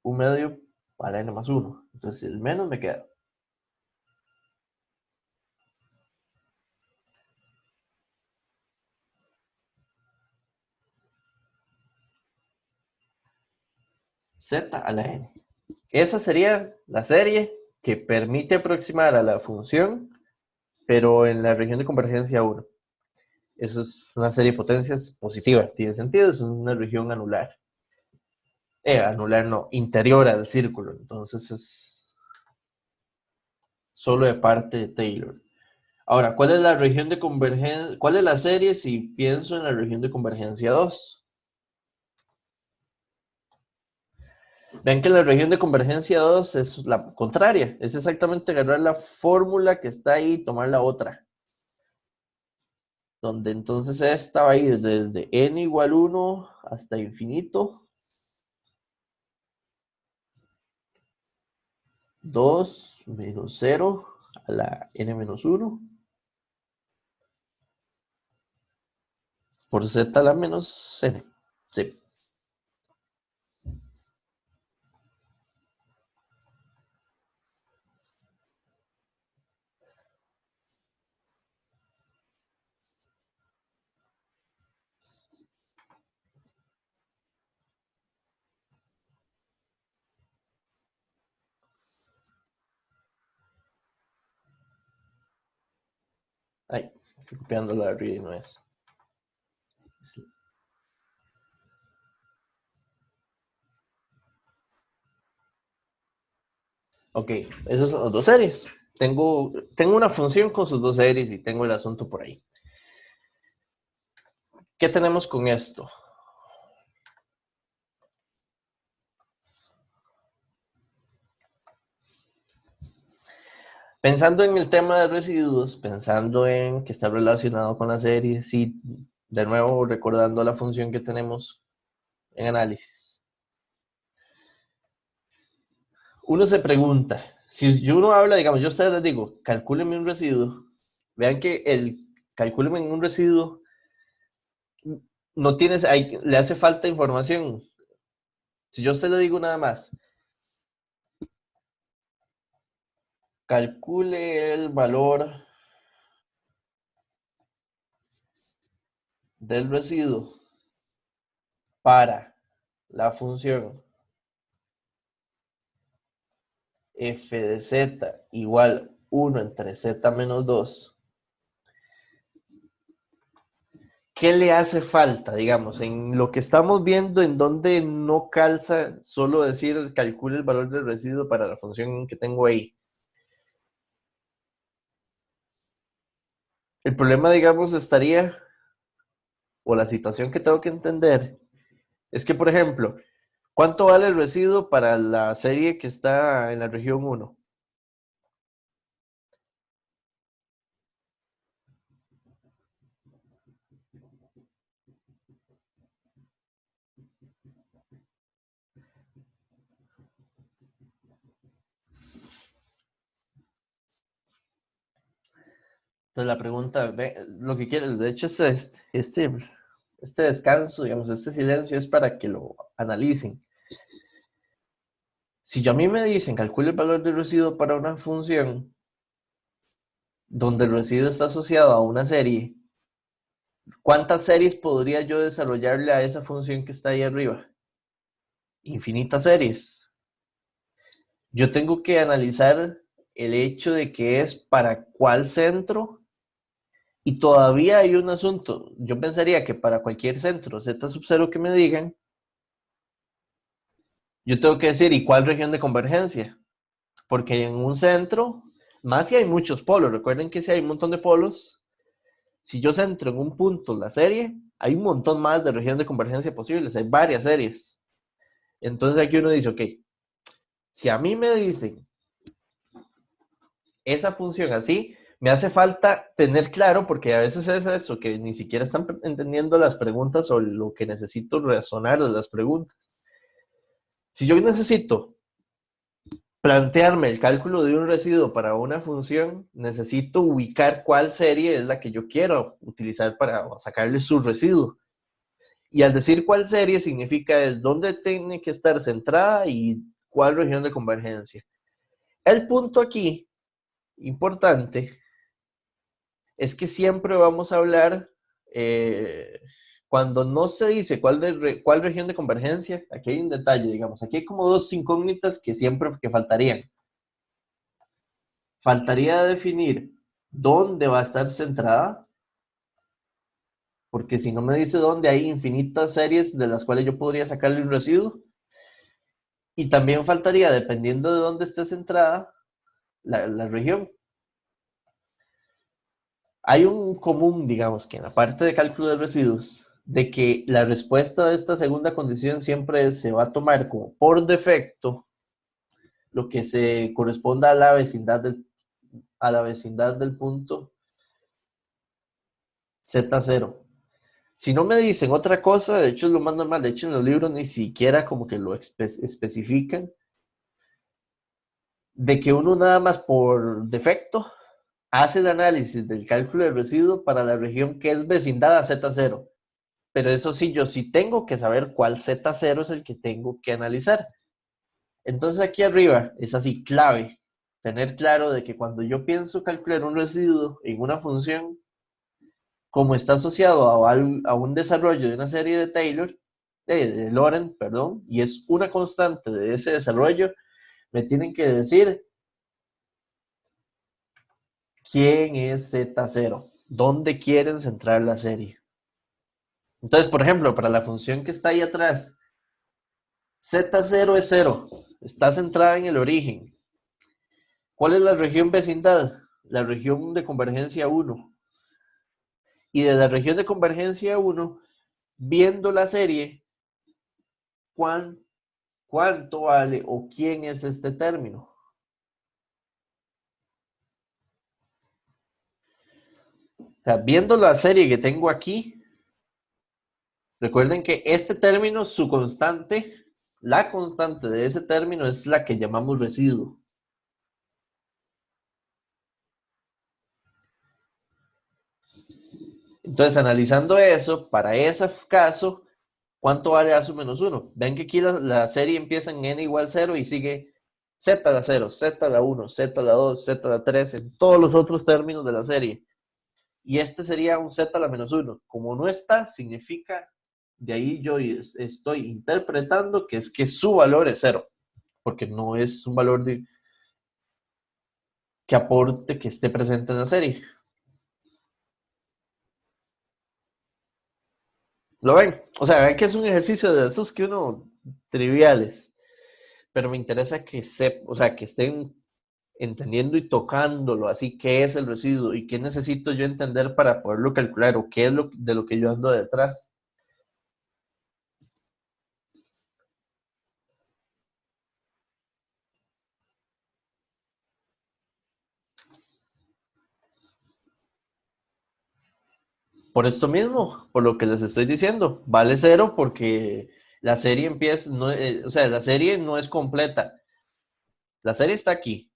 Un medio a la n más 1. Entonces el menos me queda. Z a la n. Esa sería la serie que permite aproximar a la función, pero en la región de convergencia 1. Eso es una serie de potencias positiva, tiene sentido, es una región anular. Anular no, interior al círculo, entonces es solo de parte de Taylor. Ahora, ¿cuál es la región de convergencia? ¿Cuál es la serie si pienso en la región de convergencia 2? Ven que la región de convergencia 2 es la contraria, es exactamente agarrar la fórmula que está ahí y tomar la otra. Donde entonces esta va a ir desde n igual 1 hasta infinito. 2 menos 0 a la n menos 1 por z a la menos n. Sí. Ay, estoy copiando la de arriba y no es. Ok, esas son las dos series. Tengo una función con sus dos series y tengo el asunto por ahí. ¿Qué tenemos con esto? Pensando en el tema de residuos, pensando en que está relacionado con la serie, sí, de nuevo recordando la función que tenemos en análisis. Uno se pregunta, si uno habla, digamos, yo a ustedes les digo, calcúlenme un residuo, vean que el calcúlenme un residuo no tienes, le hace falta información. Si yo a usted le digo nada más, calcule el valor del residuo para la función f de z igual 1 entre z menos 2, ¿qué le hace falta, digamos, en lo que estamos viendo, en donde no calza solo decir calcule el valor del residuo para la función que tengo ahí? El problema, digamos, estaría, o la situación que tengo que entender, es que, por ejemplo, ¿cuánto vale el residuo para la serie que está en la región 1? Entonces la pregunta, lo que quiere, de hecho, este descanso, digamos, este silencio es para que lo analicen. Si a mí me dicen calcule el valor del residuo para una función donde el residuo está asociado a una serie, ¿cuántas series podría yo desarrollarle a esa función que está ahí arriba? Infinitas series. Yo tengo que analizar el hecho de que es para cuál centro. Y todavía hay un asunto. Yo pensaría que para cualquier centro Z sub 0 que me digan, yo tengo que decir, ¿y cuál región de convergencia? Porque en un centro, más si hay muchos polos, recuerden que si hay un montón de polos, si yo centro en un punto la serie, hay un montón más de regiones de convergencia posibles, hay varias series. Entonces aquí uno dice, ok, Si a mí me dicen esa función así, me hace falta tener claro, porque a veces es eso, que ni siquiera están entendiendo las preguntas o lo que necesito razonar de las preguntas. Si yo necesito plantearme el cálculo de un residuo para una función, necesito ubicar cuál serie es la que yo quiero utilizar para sacarle su residuo. Y al decir cuál serie significa es dónde tiene que estar centrada y cuál región de convergencia. El punto aquí, importante, es que siempre vamos a hablar, cuando no se dice cuál región de convergencia, aquí hay un detalle, digamos, aquí hay como dos incógnitas que siempre que faltarían. Faltaría definir dónde va a estar centrada, porque si no me dice dónde, hay infinitas series de las cuales yo podría sacarle un residuo. Y también faltaría, dependiendo de dónde esté centrada, la región. Hay un común, digamos, que en la parte de cálculo de residuos, de que la respuesta de esta segunda condición siempre se va a tomar como por defecto lo que se corresponda a la vecindad del punto Z0. Si no me dicen otra cosa, de hecho es lo más normal, de hecho en los libros ni siquiera como que lo especifican, de que uno nada más por defecto hace el análisis del cálculo de residuo para la región que es vecindad a Z0. Pero eso sí, yo sí tengo que saber cuál Z0 es el que tengo que analizar. Entonces aquí arriba es así, clave, tener claro de que cuando yo pienso calcular un residuo en una función, como está asociado a un desarrollo de una serie de Taylor, de Lorentz, perdón, y es una constante de ese desarrollo, me tienen que decir quién es Z0, dónde quieren centrar la serie. Entonces, por ejemplo, para la función que está ahí atrás, Z0 es 0, está centrada en el origen. ¿Cuál es la región vecindad? La región de convergencia 1. Y de la región de convergencia 1, viendo la serie, ¿cuánto vale o quién es este término? O sea, viendo la serie que tengo aquí, recuerden que este término, su constante, la constante de ese término es la que llamamos residuo. Entonces, analizando eso, para ese caso, ¿cuánto vale A sub menos 1? Ven que aquí la serie empieza en n igual 0 y sigue z a la 0, z a la 1, z a la 2, z a la 3, en todos los otros términos de la serie. Y este sería un z a la menos 1. Como no está, significa, de ahí yo estoy interpretando que es que su valor es 0, porque no es un valor que aporte, que esté presente en la serie. ¿Lo ven? O sea, ven que es un ejercicio de esos que uno triviales, pero me interesa que o sea, que estén entendiendo y tocándolo, así qué es el residuo y qué necesito yo entender para poderlo calcular o qué es de lo que yo ando detrás. Por esto mismo, por lo que les estoy diciendo, vale 0 porque la serie empieza, no, o sea, la serie no es completa. La serie está aquí.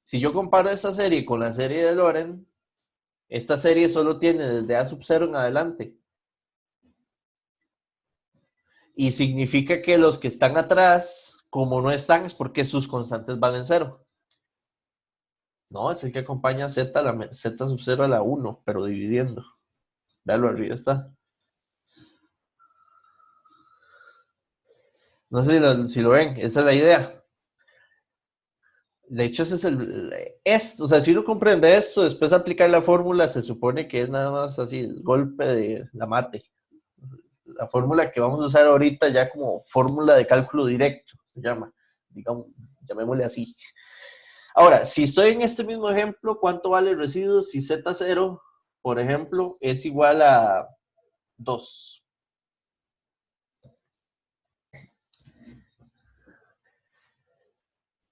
Si yo comparo esta serie con la serie de Lorentz, esta serie solo tiene desde A sub 0 en adelante. Y significa que los que están atrás, como no están, es porque sus constantes valen 0. No, es el que acompaña a Z, Z sub 0 a la 1, pero dividiendo. Véalo, arriba está. No sé si lo ven, esa es la idea. De hecho, ese es o sea, si uno comprende esto, después aplicar la fórmula, se supone que es nada más así, el golpe de la mate. La fórmula que vamos a usar ahorita ya como fórmula de cálculo directo, se llama, digamos, llamémosle así. Ahora, si estoy en este mismo ejemplo, ¿cuánto vale el residuo si Z0, por ejemplo, es igual a 2?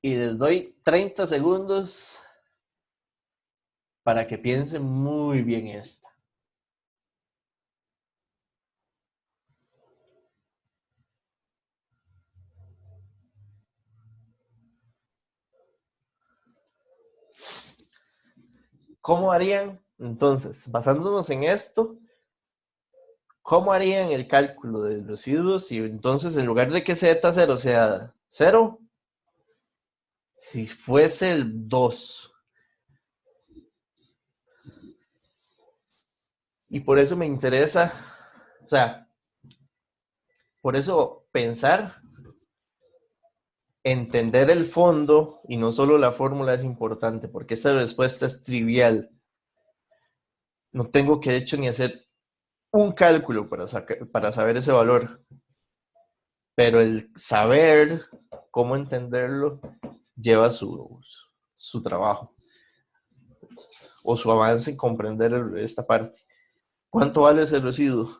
Y les doy 30 segundos para que piensen muy bien esta. ¿Cómo harían? Entonces, basándonos en esto, ¿cómo harían el cálculo de los residuos si entonces en lugar de que Z0 sea 0, si fuese el 2? Y por eso me interesa, o sea, por eso pensar, entender el fondo y no solo la fórmula es importante, porque esa respuesta es trivial. No tengo que de hecho ni hacer un cálculo para saber ese valor, pero el saber cómo entenderlo lleva su trabajo o su avance en comprender esta parte. ¿Cuánto vale ese residuo?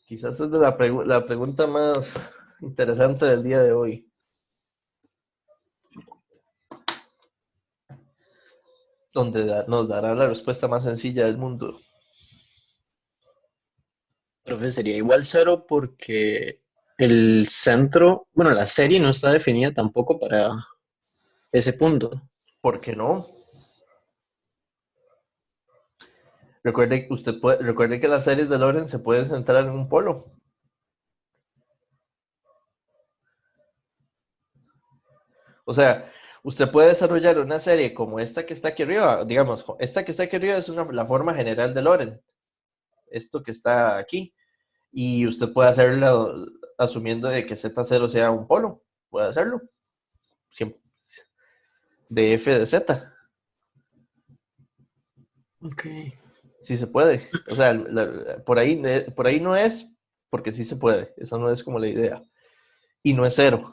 Quizás es de la pregunta más interesante del día de hoy, donde nos dará la respuesta más sencilla del mundo. Profe, sería igual cero porque el centro, bueno, la serie no está definida tampoco para ese punto. ¿Por qué no? Recuerde que las series de Lorentz se pueden centrar en un polo. O sea, usted puede desarrollar una serie como esta que está aquí arriba, digamos, esta que está aquí arriba es la forma general de Lorentz, esto que está aquí, y usted puede hacerlo asumiendo de que Z0 sea un polo, puede hacerlo, siempre, de F de Z, Ok. sí se puede, o sea, por ahí no es, porque sí se puede, eso no es como la idea, y no es cero.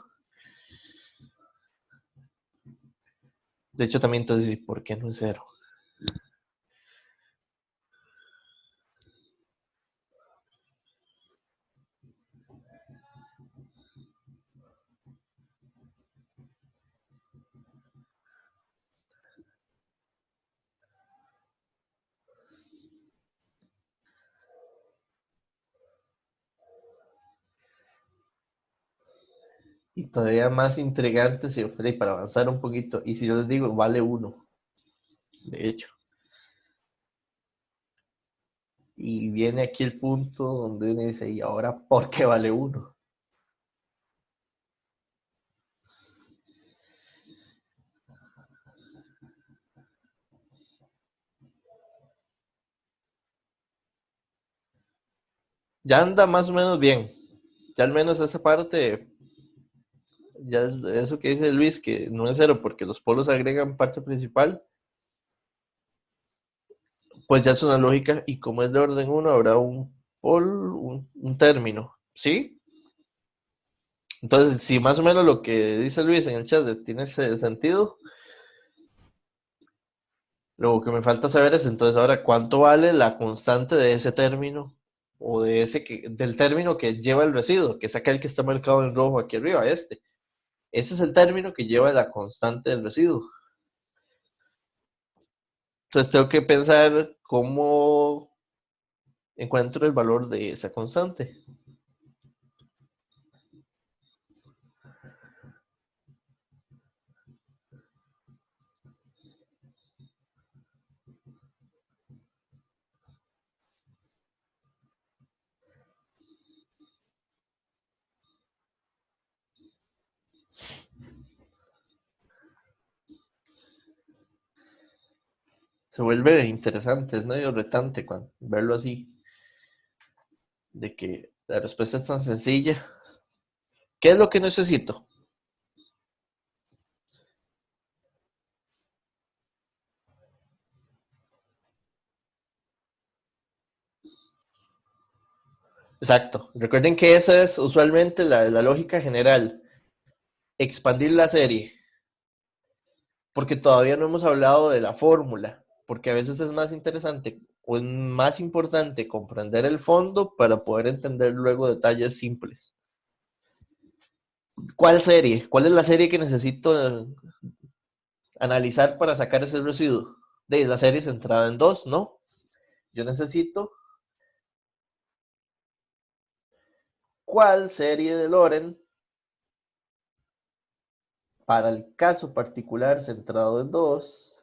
De hecho, también entonces, ¿por qué no es cero? Y todavía más intrigante si para avanzar un poquito, y si yo les digo, vale 1, de hecho. Y viene aquí el punto donde uno dice, ¿y ahora por qué vale 1? Ya anda más o menos bien. Ya al menos esa parte, ya eso que dice Luis, que no es cero porque los polos agregan parte principal, pues ya es una lógica, y como es de orden 1, habrá un polo, un término, ¿sí? Entonces, si más o menos lo que dice Luis en el chat tiene ese sentido, lo que me falta saber es entonces ahora cuánto vale la constante de ese término o del término que lleva el residuo, que es aquel que está marcado en rojo aquí arriba, este. Ese es el término que lleva la constante del residuo. Entonces tengo que pensar cómo encuentro el valor de esa constante. Se vuelve interesante, es medio retante verlo así, de que la respuesta es tan sencilla. ¿Qué es lo que necesito? Exacto. Recuerden que esa es usualmente la lógica general. expandir la serie, porque todavía no hemos hablado de la fórmula, porque a veces es más interesante o es más importante comprender el fondo para poder entender luego detalles simples. ¿Cuál serie? ¿Cuál es la serie que necesito analizar para sacar ese residuo? De la serie centrada en 2, ¿no? Yo necesito cuál serie de Loren para el caso particular centrado en 2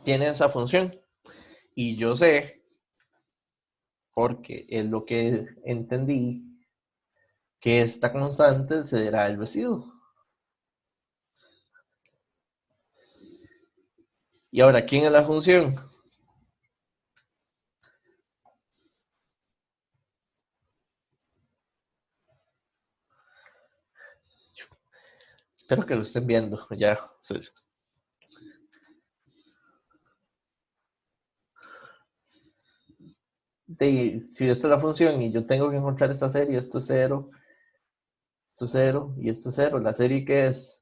tiene esa función. Y yo sé, porque es lo que entendí, que esta constante será el residuo. Y ahora, ¿quién es la función? Espero que lo estén viendo ya. Si esta es la función y yo tengo que encontrar esta serie, esto es 0, esto es 0 y esto es 0, ¿la serie qué es?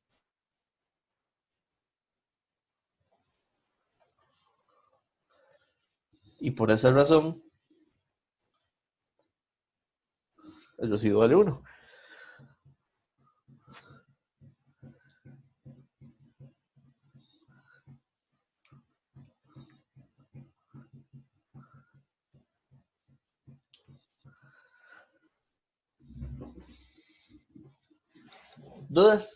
Y por esa razón, el residuo vale 1. ¿Dudas?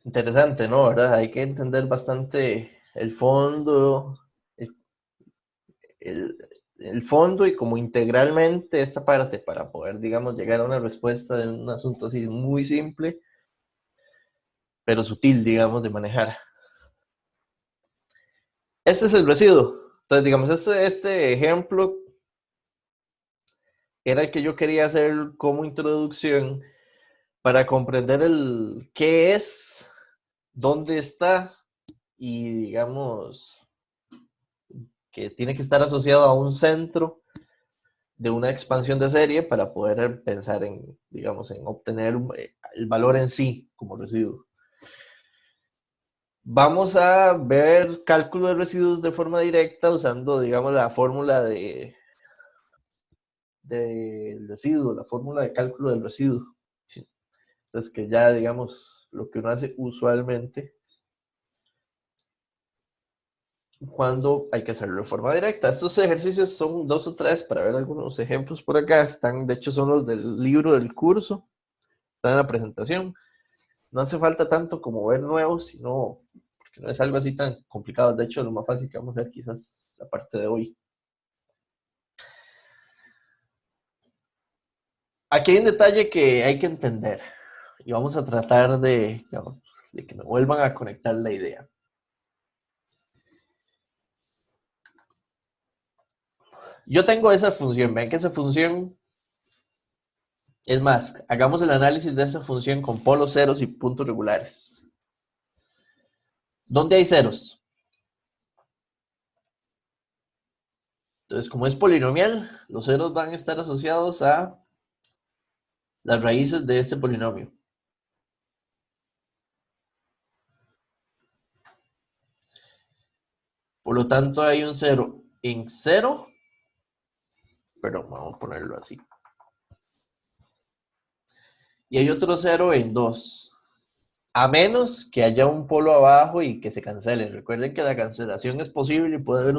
Interesante, ¿no? ¿Verdad? Hay que entender bastante el fondo, el, el fondo y como integralmente esta parte para poder, digamos, llegar a una respuesta de un asunto así muy simple, pero sutil, digamos, de manejar. Este es el residuo. Entonces, digamos, este ejemplo era el que yo quería hacer como introducción para comprender el qué es, dónde está y, digamos, que tiene que estar asociado a un centro de una expansión de serie para poder pensar en, digamos, en obtener el valor en sí como residuo. Vamos a ver cálculo de residuos de forma directa usando, digamos, la fórmula del residuo, la fórmula de cálculo del residuo. ¿Sí? Entonces, que ya, digamos, lo que uno hace usualmente cuando hay que hacerlo de forma directa. Estos ejercicios son 2 o 3 para ver algunos ejemplos por acá. Están, de hecho, son los del libro del curso. Están en la presentación. No hace falta tanto como ver nuevos, sino porque no es algo así tan complicado. De hecho, lo más fácil que vamos a ver quizás la parte de hoy. Aquí hay un detalle que hay que entender y vamos a tratar de, digamos, de que me vuelvan a conectar la idea. Yo tengo esa función, ven que esa función, es más, hagamos el análisis de esa función con polos ceros y puntos regulares. ¿Dónde hay ceros? Entonces, como es polinomial, los ceros van a estar asociados a las raíces de este polinomio. Por lo tanto, hay un 0 en 0, pero vamos a ponerlo así. Y hay otro 0 en 2. A menos que haya un polo abajo y que se cancele. Recuerden que la cancelación es posible y puede haber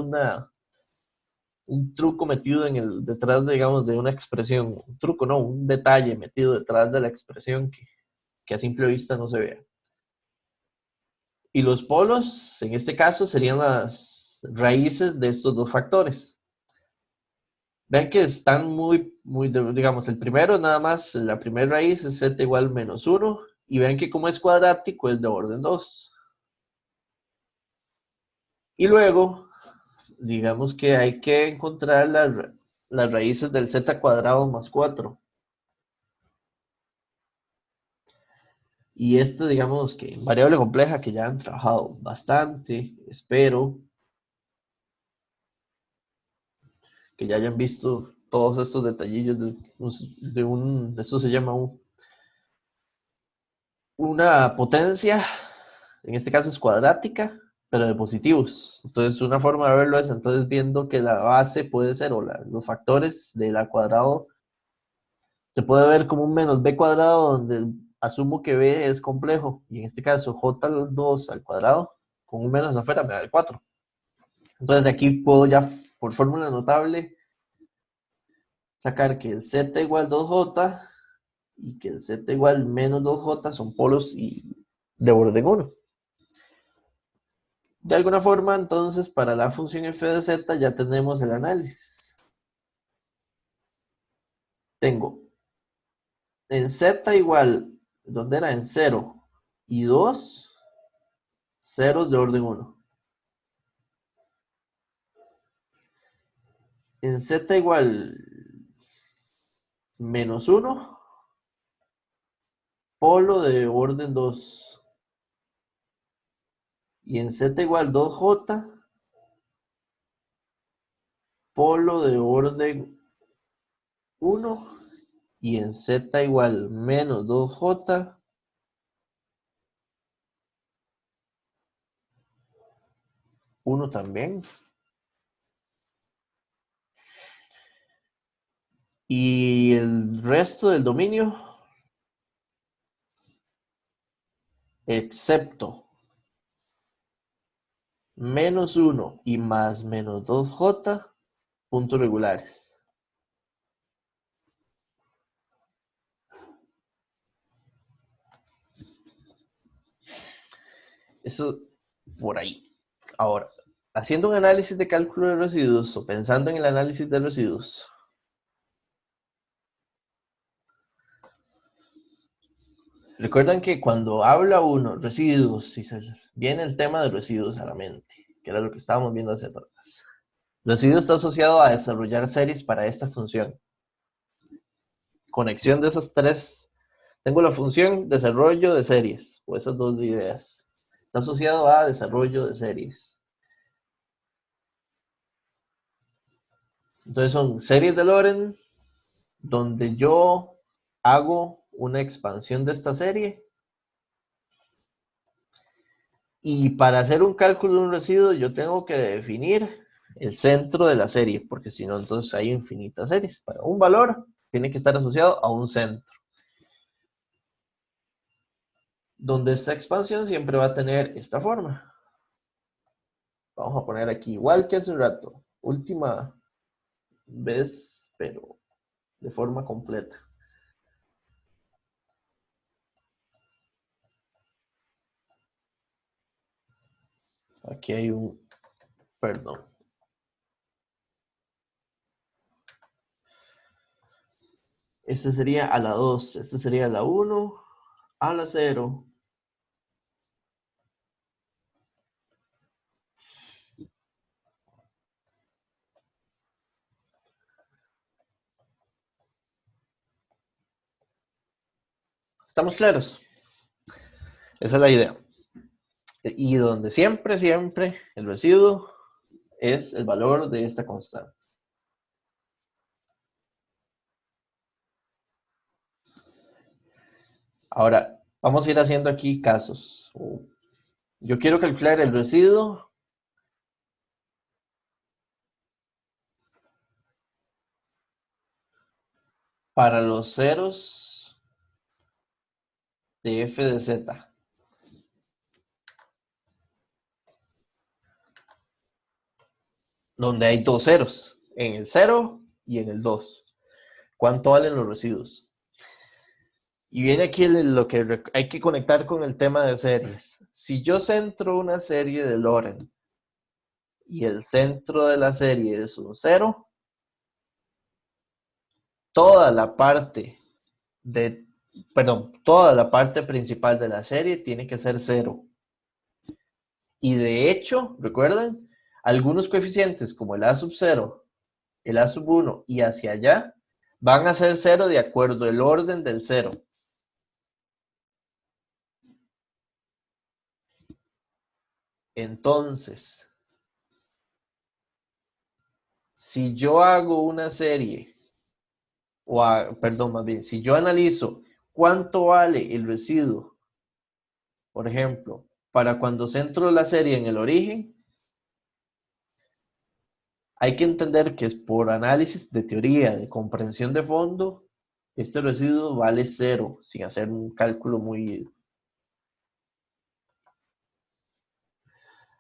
un truco metido detrás, digamos, de una expresión. Un truco, no, un detalle metido detrás de la expresión que a simple vista no se vea. Y los polos, en este caso, serían las raíces de estos dos factores. Ven que están muy, digamos, el primero nada más, la primera raíz es z igual menos 1, y ven que como es cuadrático es de orden 2. Y luego, digamos que hay que encontrar las raíces del z cuadrado más 4. Y digamos que variable compleja que ya han trabajado bastante, espero que ya hayan visto todos estos detallillos esto se llama una potencia, en este caso es cuadrática, pero de positivos. Entonces, una forma de verlo es entonces viendo que la base puede ser, los factores de la cuadrado, se puede ver como un menos b cuadrado, donde asumo que b es complejo, y en este caso j2 al cuadrado, con un menos afuera me da el 4. Entonces, de aquí puedo ya, por fórmula notable, sacar que el z igual 2j y que el z igual menos 2j son polos de orden 1. De alguna forma, entonces, para la función f de z ya tenemos el análisis. Tengo en z igual, ¿dónde era? En 0 y 2, ceros de orden 1. En z igual menos 1, polo de orden 2. Y en z igual 2j, polo de orden 1. Y en z igual menos 2j, 1 también. Y el resto del dominio, excepto menos 1 y más menos 2j, puntos regulares. Eso por ahí. Ahora, haciendo un análisis de cálculo de residuos o pensando en el análisis de residuos, recuerdan que cuando habla uno residuos, si se viene el tema de residuos a la mente, que era lo que estábamos viendo hace rato. Residuo está asociado a desarrollar series para esta función. Conexión de esas tres. Tengo la función desarrollo de series, o esas dos ideas. Está asociado a desarrollo de series. Entonces son series de Lorenz, donde yo hago una expansión de esta serie. Y para hacer un cálculo de un residuo, yo tengo que definir el centro de la serie, porque si no, entonces hay infinitas series. Para un valor, tiene que estar asociado a un centro, donde esta expansión siempre va a tener esta forma. Vamos a poner aquí, igual que hace un rato, última vez, pero de forma completa. Aquí hay perdón. Este sería a la 2, este sería a la 1, a la 0. ¿Estamos claros? Esa es la idea. Y donde siempre el residuo es el valor de esta constante. Ahora, vamos a ir haciendo aquí casos. Yo quiero calcular el residuo para los ceros de f de z. Donde hay dos ceros, en el 0 y en el 2. ¿Cuánto valen los residuos? Y viene aquí lo que hay que conectar con el tema de series. Si yo centro una serie de Lorenz y el centro de la serie es un 0, toda la parte principal de la serie tiene que ser 0. Y de hecho, recuerden, Algunos coeficientes como el a sub 0, el a sub 1 y hacia allá van a ser 0 de acuerdo al orden del 0. Entonces, si yo hago una serie, perdón, más bien, si yo analizo cuánto vale el residuo, por ejemplo, para cuando centro la serie en el origen, hay que entender que es por análisis de teoría, de comprensión de fondo, este residuo vale 0, sin hacer un cálculo muy...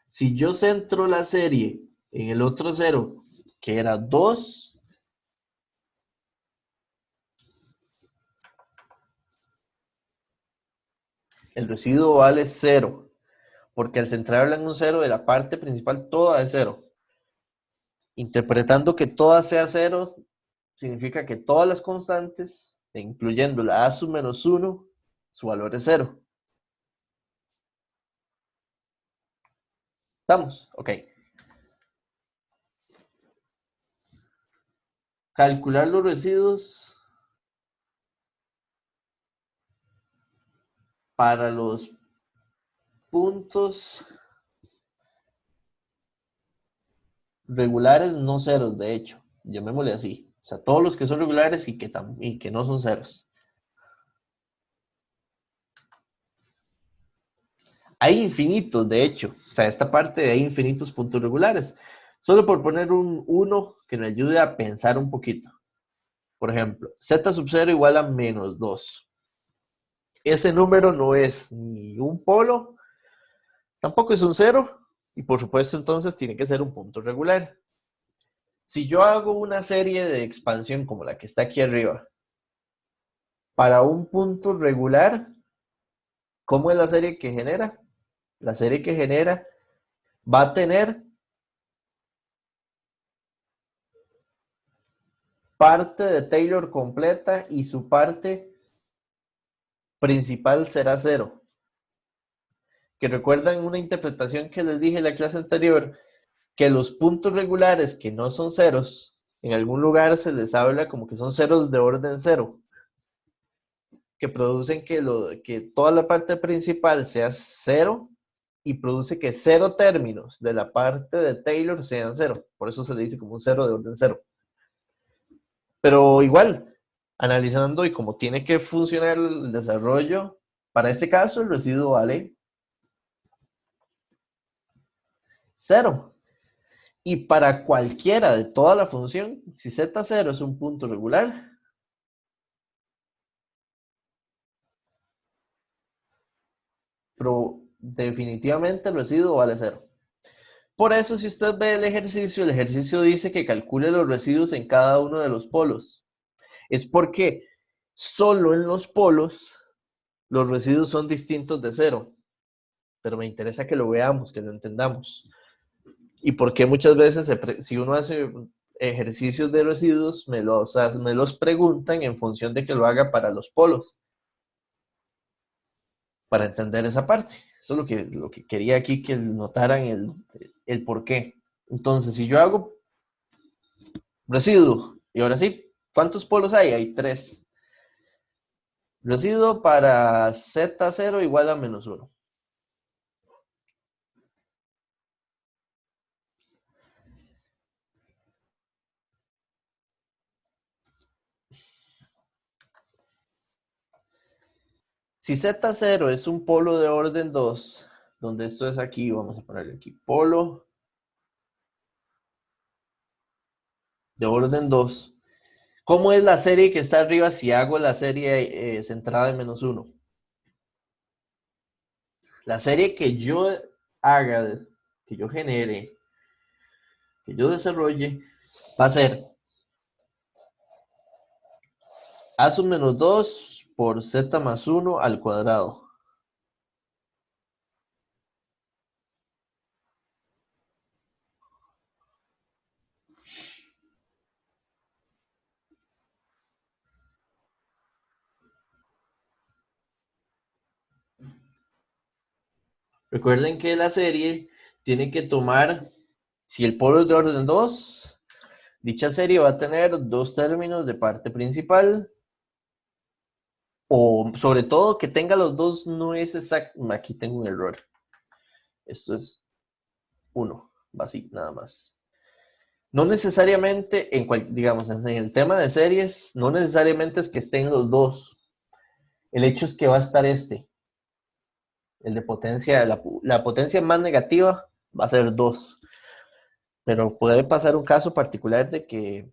Si yo centro la serie en el otro 0, que era 2, el residuo vale 0, porque al centrarla en un 0 de la parte principal toda es 0. Interpretando que toda sea 0, significa que todas las constantes, incluyendo la a sub menos 1, su valor es 0. ¿Estamos? Ok. Calcular los residuos para los puntos regulares no ceros, de hecho. Llamémosle así. O sea, todos los que son regulares y que no son ceros. Hay infinitos, de hecho. O sea, esta parte hay infinitos puntos regulares. Solo por poner un 1 que me ayude a pensar un poquito. Por ejemplo, z sub 0 igual a menos 2. Ese número no es ni un polo, tampoco es un 0, y por supuesto entonces tiene que ser un punto regular. Si yo hago una serie de expansión como la que está aquí arriba, para un punto regular, ¿cómo es la serie que genera? La serie que genera va a tener parte de Taylor completa y su parte principal será 0. Que recuerdan una interpretación que les dije en la clase anterior, que los puntos regulares que no son ceros, en algún lugar se les habla como que son ceros de orden 0, que producen que toda la parte principal sea 0 y produce que 0 términos de la parte de Taylor sean 0. Por eso se le dice como un 0 de orden 0. Pero igual, analizando y como tiene que funcionar el desarrollo, para este caso el residuo vale 0. Y para cualquiera de toda la función, si z0 es un punto regular, pero definitivamente el residuo vale 0. Por eso, si usted ve el ejercicio dice que calcule los residuos en cada uno de los polos. Es porque solo en los polos los residuos son distintos de 0. Pero me interesa que lo veamos, que lo entendamos. Y porque muchas veces, si uno hace ejercicios de residuos, me los preguntan en función de que lo haga para los polos. Para entender esa parte. Eso es lo que quería aquí que notaran el por qué. Entonces, si yo hago residuo, y ahora sí, ¿cuántos polos hay? Hay 3. Residuo para z0 igual a menos 1. Si z0 es un polo de orden 2, donde esto es aquí, vamos a ponerle aquí polo de orden 2. ¿Cómo es la serie que está arriba si hago la serie centrada en menos 1? La serie que yo haga, que yo genere, que yo desarrolle, va a ser a sub menos 2 por z más 1 al cuadrado. Recuerden que la serie tiene que tomar Si el polo es de orden 2, dicha serie va a tener dos términos de parte principal, o sobre todo que tenga los dos no es exacto. Aquí tengo un error. Esto es 1, va así, nada más. No necesariamente, digamos, en el tema de series, no necesariamente es que estén los dos. El hecho es que va a estar el de potencia, la potencia más negativa va a ser 2. Pero puede pasar un caso particular de que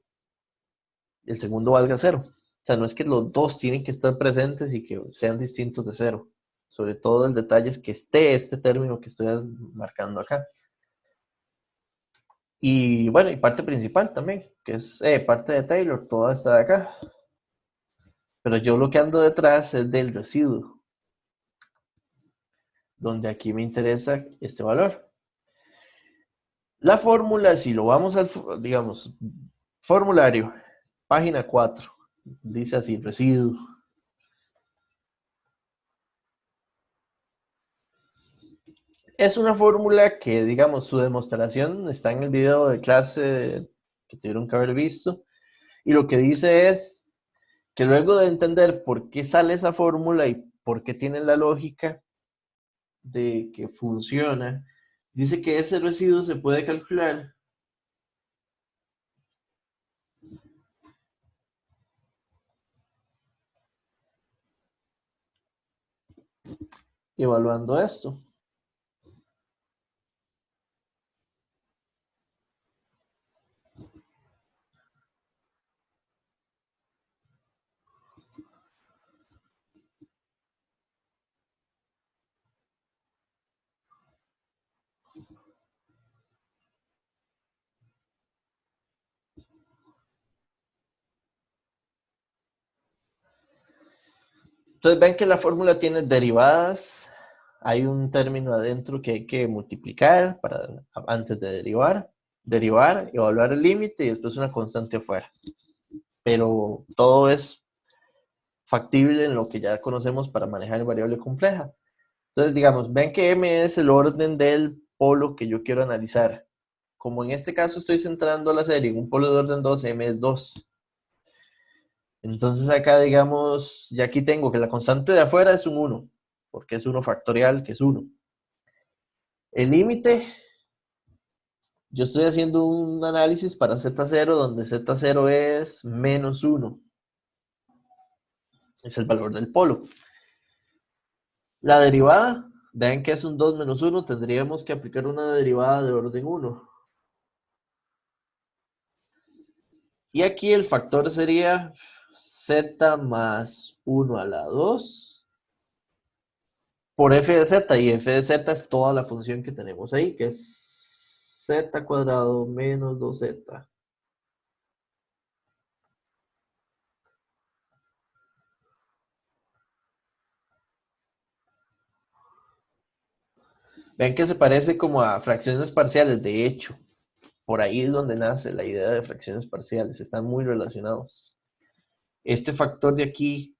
el segundo valga 0. O sea, no es que los dos tienen que estar presentes y que sean distintos de 0. Sobre todo el detalle es que esté este término que estoy marcando acá. Y bueno, y parte principal también, que es parte de Taylor, toda esta de acá. Pero yo lo que ando detrás es del residuo, donde aquí me interesa este valor. La fórmula, si lo vamos al, digamos, formulario, página 4, dice así, residuo. Es una fórmula que, digamos, su demostración está en el video de clase que tuvieron que haber visto. Y lo que dice es que luego de entender por qué sale esa fórmula y por qué tiene la lógica de que funciona, dice que ese residuo se puede calcular evaluando esto. Entonces ven que la fórmula tiene derivadas. Hay un término adentro que hay que multiplicar antes de derivar, evaluar el límite y después una constante afuera. Pero todo es factible en lo que ya conocemos para manejar variable compleja. Entonces, digamos, ven que M es el orden del polo que yo quiero analizar. Como en este caso estoy centrando la serie en un polo de orden 2, M es 2. Entonces acá, digamos, ya aquí tengo que la constante de afuera es un 1, porque es 1 factorial, que es 1. El límite, yo estoy haciendo un análisis para Z0, donde Z0 es menos 1. Es el valor del polo. La derivada, vean que es un 2 menos 1, tendríamos que aplicar una derivada de orden 1. Y aquí el factor sería Z más 1 a la 2 por f de z, y f de z es toda la función que tenemos ahí, que es z cuadrado menos 2z. Ven que se parece como a fracciones parciales, de hecho, por ahí es donde nace la idea de fracciones parciales, están muy relacionados. Este factor de aquí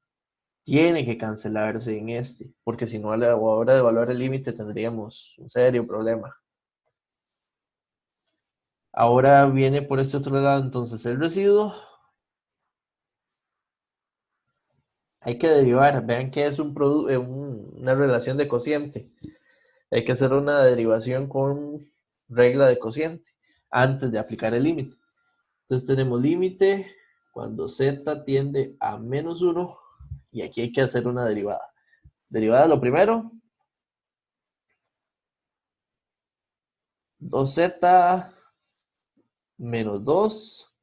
tiene que cancelarse en este, porque si no a la hora de evaluar el límite tendríamos un serio problema. Ahora viene por este otro lado entonces el residuo. Hay que derivar, vean que es una relación de cociente. Hay que hacer una derivación con regla de cociente antes de aplicar el límite. Entonces tenemos límite cuando z tiende a menos 1 y aquí hay que hacer una derivada. Derivada lo primero, 2z menos 2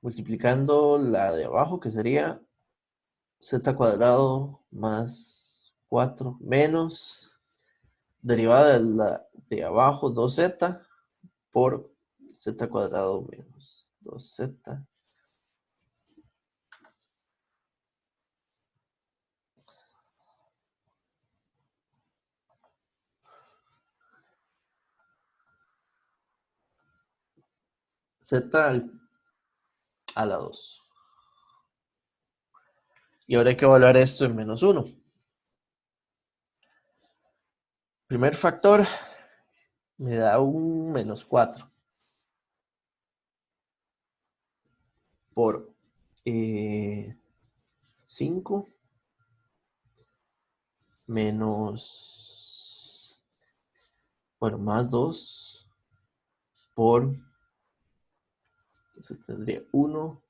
multiplicando la de abajo que sería z cuadrado más 4 menos derivada de la de abajo 2z por z cuadrado menos 2z z a la 2. Y ahora hay que evaluar esto en menos 1. Primer factor, me da un menos 4 por 5 menos, bueno, más 2 por, entonces tendría 1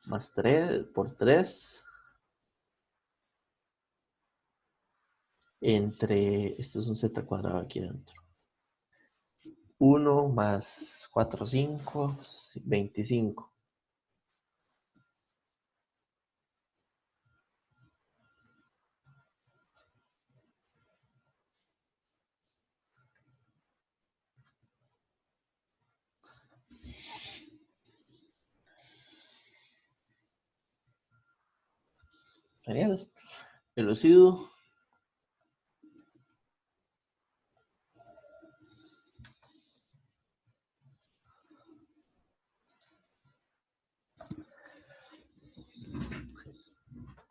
más 3 por 3 entre, esto es un z cuadrado aquí adentro. 1 más 4, 5, 25. Genial. El residuo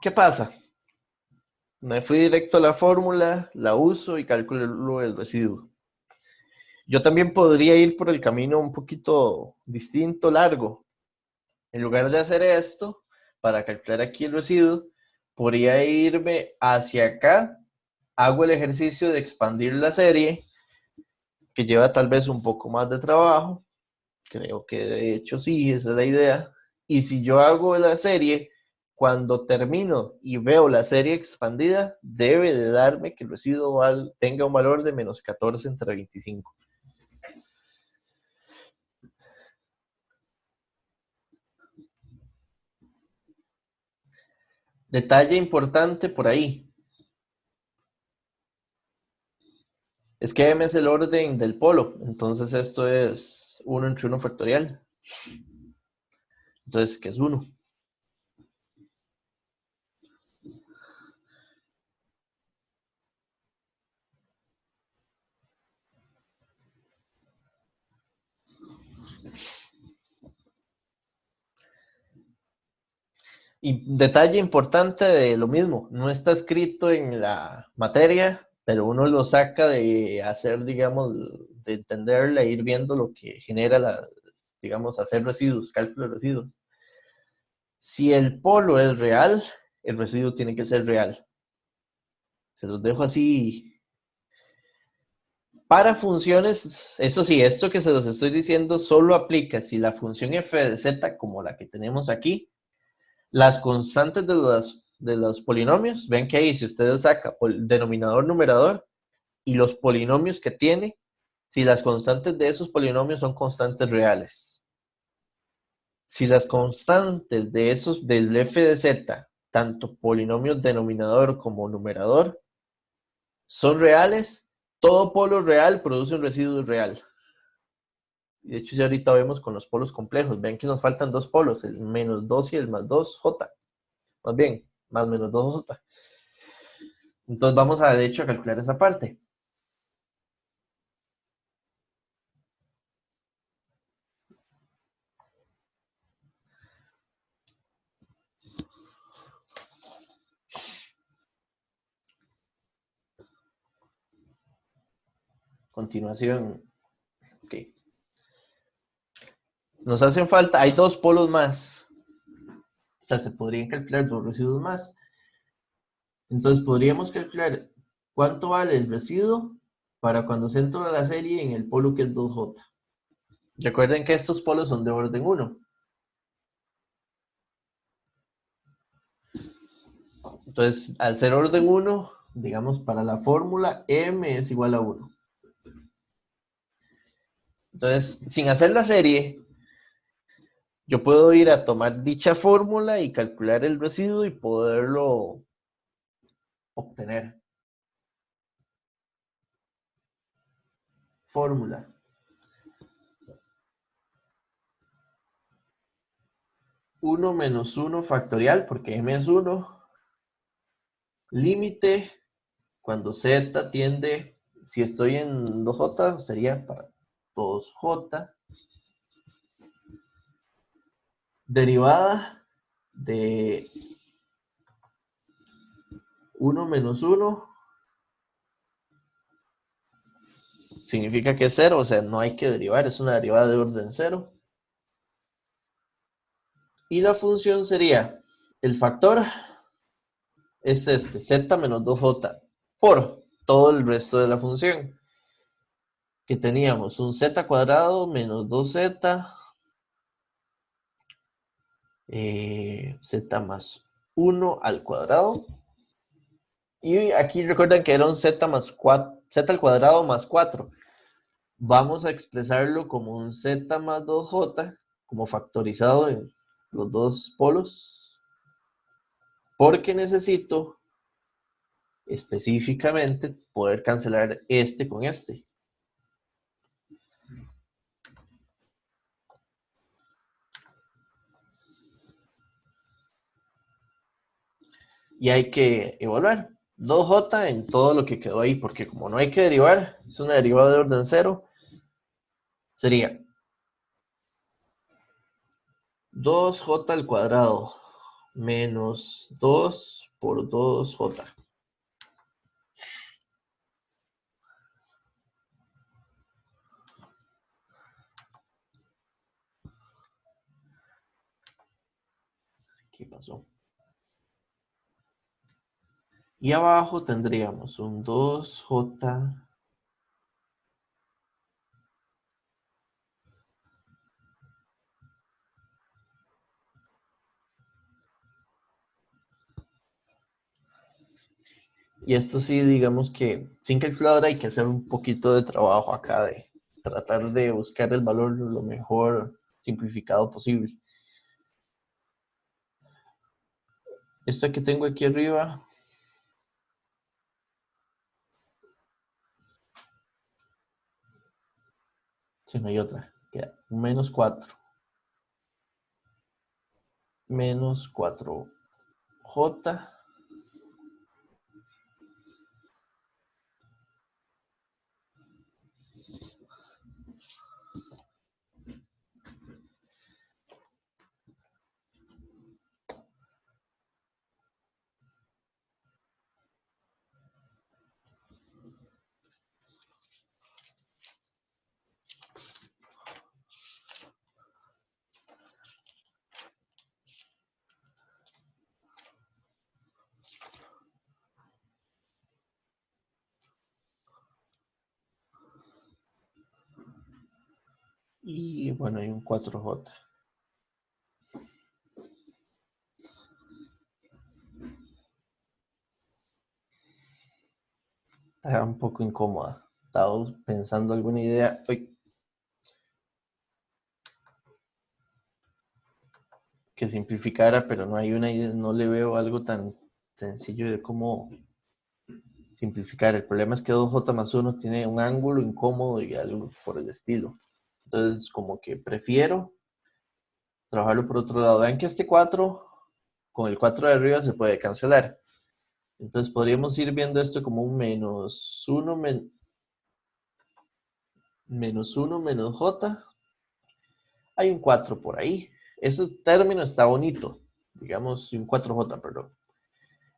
¿qué pasa? Me fui directo a la fórmula, la uso y calculo el residuo. Yo también podría ir por el camino un poquito distinto, largo. En lugar de hacer esto, para calcular aquí el residuo, podría irme hacia acá, hago el ejercicio de expandir la serie, que lleva tal vez un poco más de trabajo. Creo que de hecho sí, esa es la idea. Y si yo hago la serie, cuando termino y veo la serie expandida, debe de darme que el residuo tenga un valor de menos 14 entre 25. Detalle importante por ahí. Es que m es el orden del polo, entonces esto es 1 entre 1 factorial. Entonces, ¿qué es 1? Y detalle importante de lo mismo, no está escrito en la materia, pero uno lo saca de hacer, digamos, de entenderla e ir viendo lo que genera digamos, hacer residuos, cálculo de residuos. Si el polo es real, el residuo tiene que ser real. Se los dejo así. Para funciones, eso sí, esto que se los estoy diciendo solo aplica si la función f de z, como la que tenemos aquí, las constantes de los polinomios, ven que ahí si ustedes sacan denominador, numerador, y los polinomios que tiene, si las constantes de esos polinomios son constantes reales. Si las constantes de esos del f de z, tanto polinomios denominador como numerador, son reales, todo polo real produce un residuo real. De hecho, ya ahorita vemos con los polos complejos, ven que nos faltan dos polos, el menos 2 y el más 2j. Más bien, más menos 2j. Entonces vamos a, de hecho, a calcular esa parte. Continuación. Ok. Nos hacen falta, hay dos polos más. O sea, se podrían calcular dos residuos más. Entonces podríamos calcular cuánto vale el residuo para cuando se entra a la serie en el polo que es 2j. Recuerden que estos polos son de orden 1. Entonces, al ser orden 1, digamos, para la fórmula, m es igual a 1. Entonces, sin hacer la serie, yo puedo ir a tomar dicha fórmula y calcular el residuo y poderlo obtener. Fórmula. 1 menos 1 factorial, porque m es 1. Límite, cuando z tiende, si estoy en 2j, sería para 2j. Derivada de 1 menos 1 significa que es cero, o sea, no hay que derivar, es una derivada de orden cero. Y la función sería, el factor es este, z menos 2j, por todo el resto de la función. Que teníamos un z cuadrado menos 2z, z más 1 al cuadrado. Y aquí recuerden que era un z más 4, z al cuadrado más 4. Vamos a expresarlo como un z más 2j, como factorizado en los dos polos, porque necesito específicamente poder cancelar este con este. Y hay que evaluar 2j en todo lo que quedó ahí, porque como no hay que derivar, es una derivada de orden cero, sería 2j al cuadrado menos 2 por 2j. ¿Qué pasó? Y abajo tendríamos un 2j y esto sí, digamos que sin calculadora hay que hacer un poquito de trabajo acá de tratar de buscar el valor lo mejor simplificado posible. Esta que tengo aquí arriba, si no hay otra, queda un menos 4 menos 4j y bueno, hay un 4j. Está un poco incómoda. Estaba pensando alguna idea. Uy, que simplificara, pero no hay una idea, no le veo algo tan sencillo de cómo simplificar. El problema es que 2j más 1 tiene un ángulo incómodo y algo por el estilo. Entonces, como que prefiero trabajarlo por otro lado. Vean que este 4, con el 4 de arriba se puede cancelar. Entonces podríamos ir viendo esto como un menos 1 menos 1 menos j. Hay un 4 por ahí. Ese término está bonito. Digamos un 4j, perdón.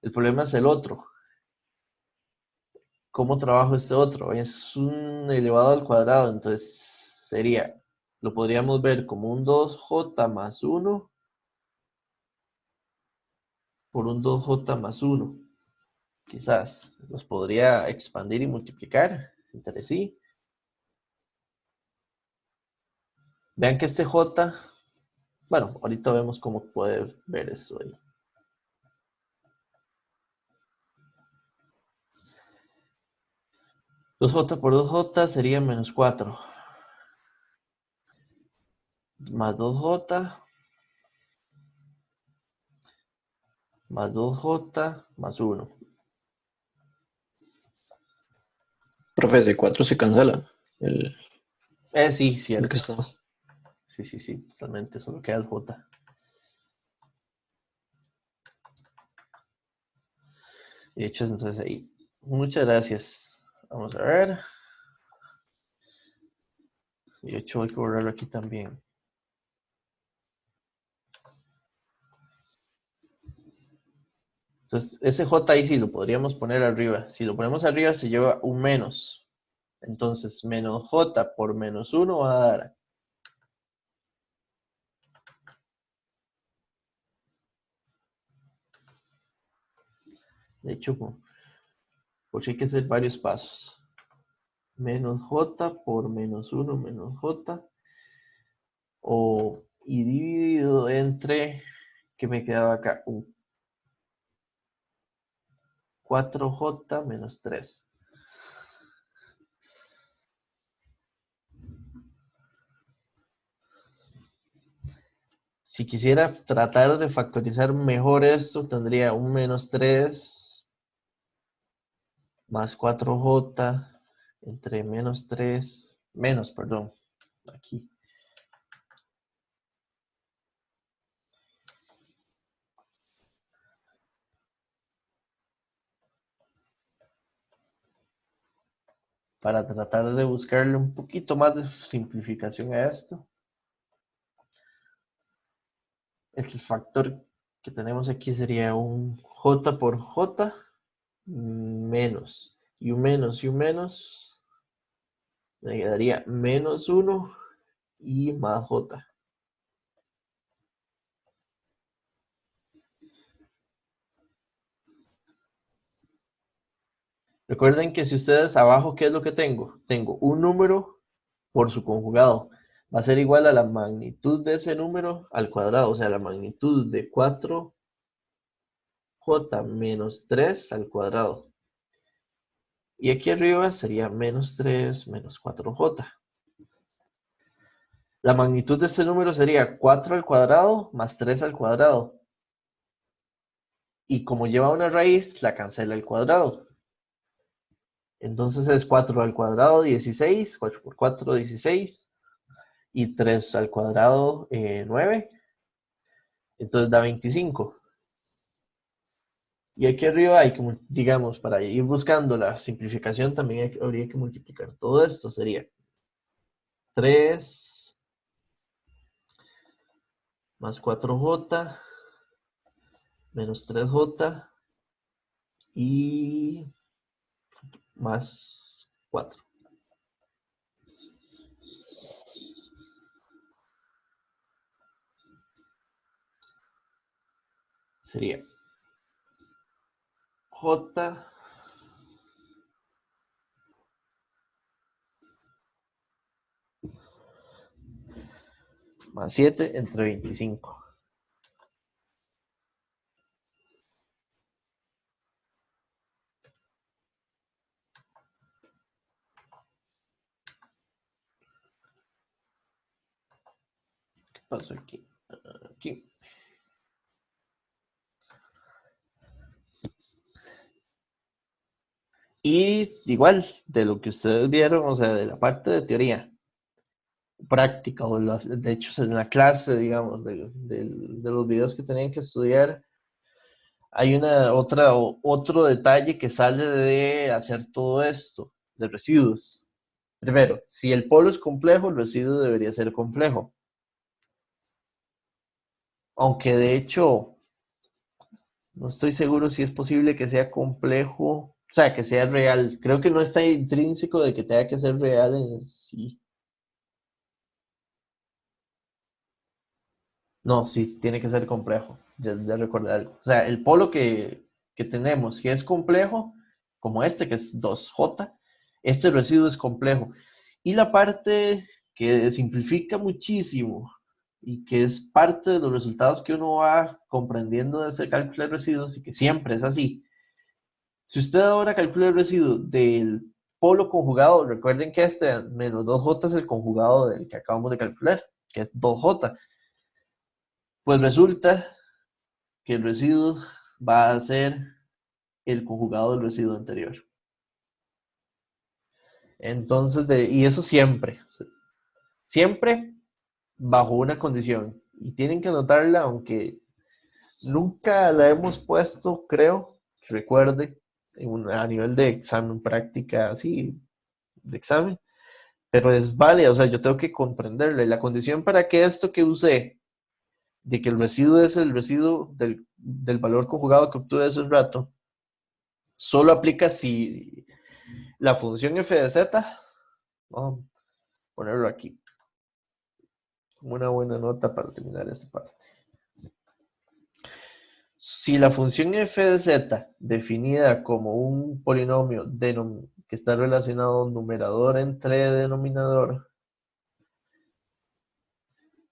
El problema es el otro. ¿Cómo trabajo este otro? Es un elevado al cuadrado, entonces sería, lo podríamos ver como un 2j más 1 por un 2j más 1. Quizás los podría expandir y multiplicar, entre sí. Vean que este j, bueno, ahorita vemos cómo puede ver eso ahí. Dos j por 2j sería menos 4. Más 2j, más 2j, más 1. Profe, de 4 se cancela el, Sí, el que cierto. está. Sí, totalmente, solo queda el j. De hecho, entonces ahí. Muchas gracias. Vamos a ver. De hecho, hay que borrarlo aquí también. Entonces, ese J ahí sí lo podríamos poner arriba. Si lo ponemos arriba, se lleva un menos. Entonces, menos j por menos 1 va a dar. De hecho, por si hay que hacer varios pasos. Menos j por menos 1 menos j. Y dividido entre, ¿qué me quedaba acá? 4j menos 3. Si quisiera tratar de factorizar mejor esto, tendría un menos 3 más 4j entre menos 3, menos, perdón, aquí. Para tratar de buscarle un poquito más de simplificación a esto. El factor que tenemos aquí sería un j por j menos. Y un menos me quedaría menos 1 y más j. Recuerden que si ustedes abajo, ¿qué es lo que tengo? Tengo un número por su conjugado. Va a ser igual a la magnitud de ese número al cuadrado. O sea, la magnitud de 4j menos 3 al cuadrado. Y aquí arriba sería menos 3 menos 4j. La magnitud de este número sería 4 al cuadrado más 3 al cuadrado. Y como lleva una raíz, la cancela el cuadrado. Entonces es 4 al cuadrado, 16. 4 por 4, 16. Y 3 al cuadrado, 9. Entonces da 25. Y aquí arriba hay que, digamos, para ir buscando la simplificación, también habría que multiplicar todo esto. Sería 3 más 4j menos 3j y más 4. Sería j más 7 entre 25. ¿Qué pasó aquí? Aquí. Y igual, de lo que ustedes vieron, o sea, de la parte de teoría, práctica, de hecho en la clase, digamos, de los videos que tenían que estudiar, hay otro detalle que sale de hacer todo esto, de residuos. Primero, si el polo es complejo, el residuo debería ser complejo. Aunque de hecho, no estoy seguro si es posible que sea complejo, o sea, que sea real. Creo que no está intrínseco de que tenga que ser real en sí. No, sí, tiene que ser complejo. Ya recordé algo. O sea, el polo que tenemos, que es complejo, como este, que es 2J, este residuo es complejo. Y la parte que simplifica muchísimo y que es parte de los resultados que uno va comprendiendo de ese cálculo de residuos y que siempre es así. Si usted ahora calcula el residuo del polo conjugado, recuerden que este menos 2J es el conjugado del que acabamos de calcular, que es 2J. Pues resulta que el residuo va a ser el conjugado del residuo anterior. Entonces, y eso siempre bajo una condición. Y tienen que anotarla, aunque nunca la hemos puesto, creo, recuerde, a nivel de examen, práctica, así, de examen, pero es válida, o sea, yo tengo que comprenderla. Y la condición para que esto que usé, de que el residuo es el residuo del valor conjugado que obtuve hace un rato, solo aplica si la función f de z Vamos a ponerlo aquí. Como una buena nota para terminar esta parte. Si la función f de z, definida como un polinomio que está relacionado numerador entre denominador,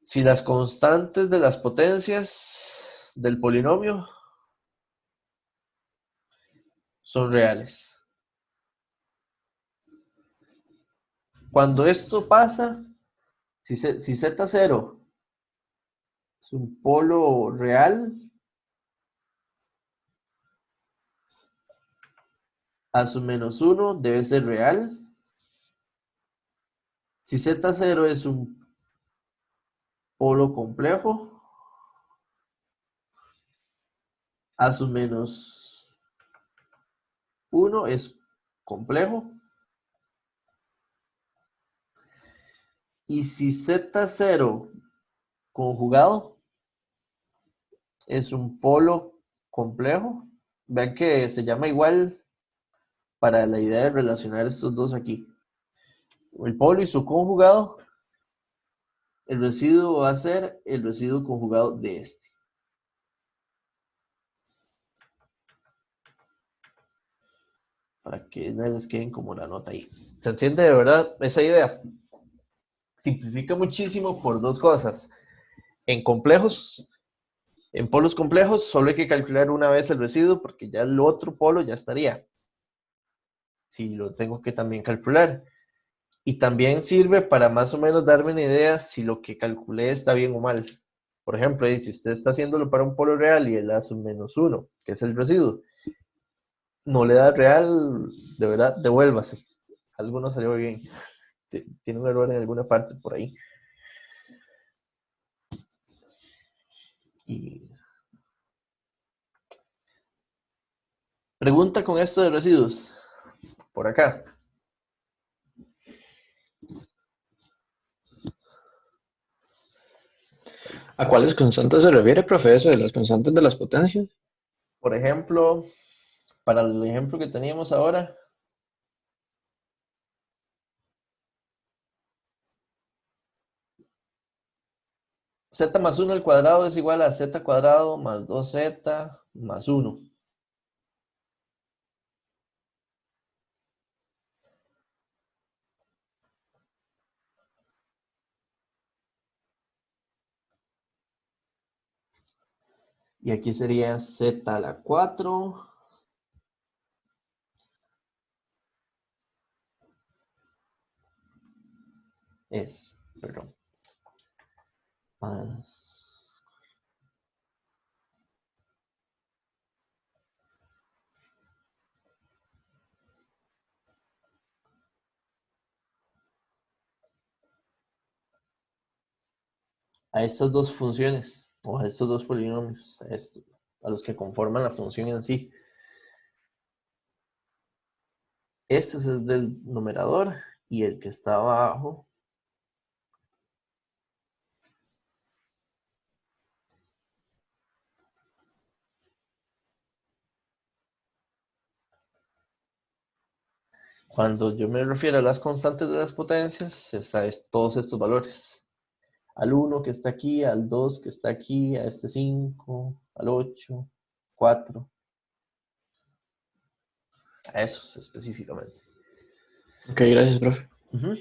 si las constantes de las potencias del polinomio son reales. Cuando esto pasa, si z0 es un polo real, a su menos 1 debe ser real. Si z0 es un polo complejo, a su menos 1 es complejo. Y si z0 conjugado es un polo complejo, vean que se llama igual para la idea de relacionar estos dos aquí. El polo y su conjugado, el residuo va a ser el residuo conjugado de este. Para que no les queden como la nota ahí. ¿Se entiende de verdad esa idea? Simplifica muchísimo por dos cosas. En polos complejos, solo hay que calcular una vez el residuo porque ya el otro polo ya estaría. Si lo tengo que también calcular. Y también sirve para más o menos darme una idea si lo que calculé está bien o mal. Por ejemplo, si usted está haciéndolo para un polo real y él hace un menos 1, que es el residuo, no le da real, de verdad, devuélvase. Algo no salió bien. Tiene un error en alguna parte por ahí. Y pregunta con esto de residuos. Por acá. ¿A cuáles constantes se refiere, profe, eso de las constantes de las potencias? Por ejemplo, para el ejemplo que teníamos ahora, z más 1 al cuadrado es igual a z cuadrado más 2z más 1. Y aquí sería z a la 4 perdón, más a estas dos funciones, o a estos dos polinomios, a los que conforman la función en sí. Este es el del numerador y el que está abajo cuando yo me refiero a las constantes de las potencias, es todos estos valores. Al 1 que está aquí, al 2 que está aquí, a este 5, al 8, 4. A esos específicamente. Ok, gracias, profe. Uh-huh.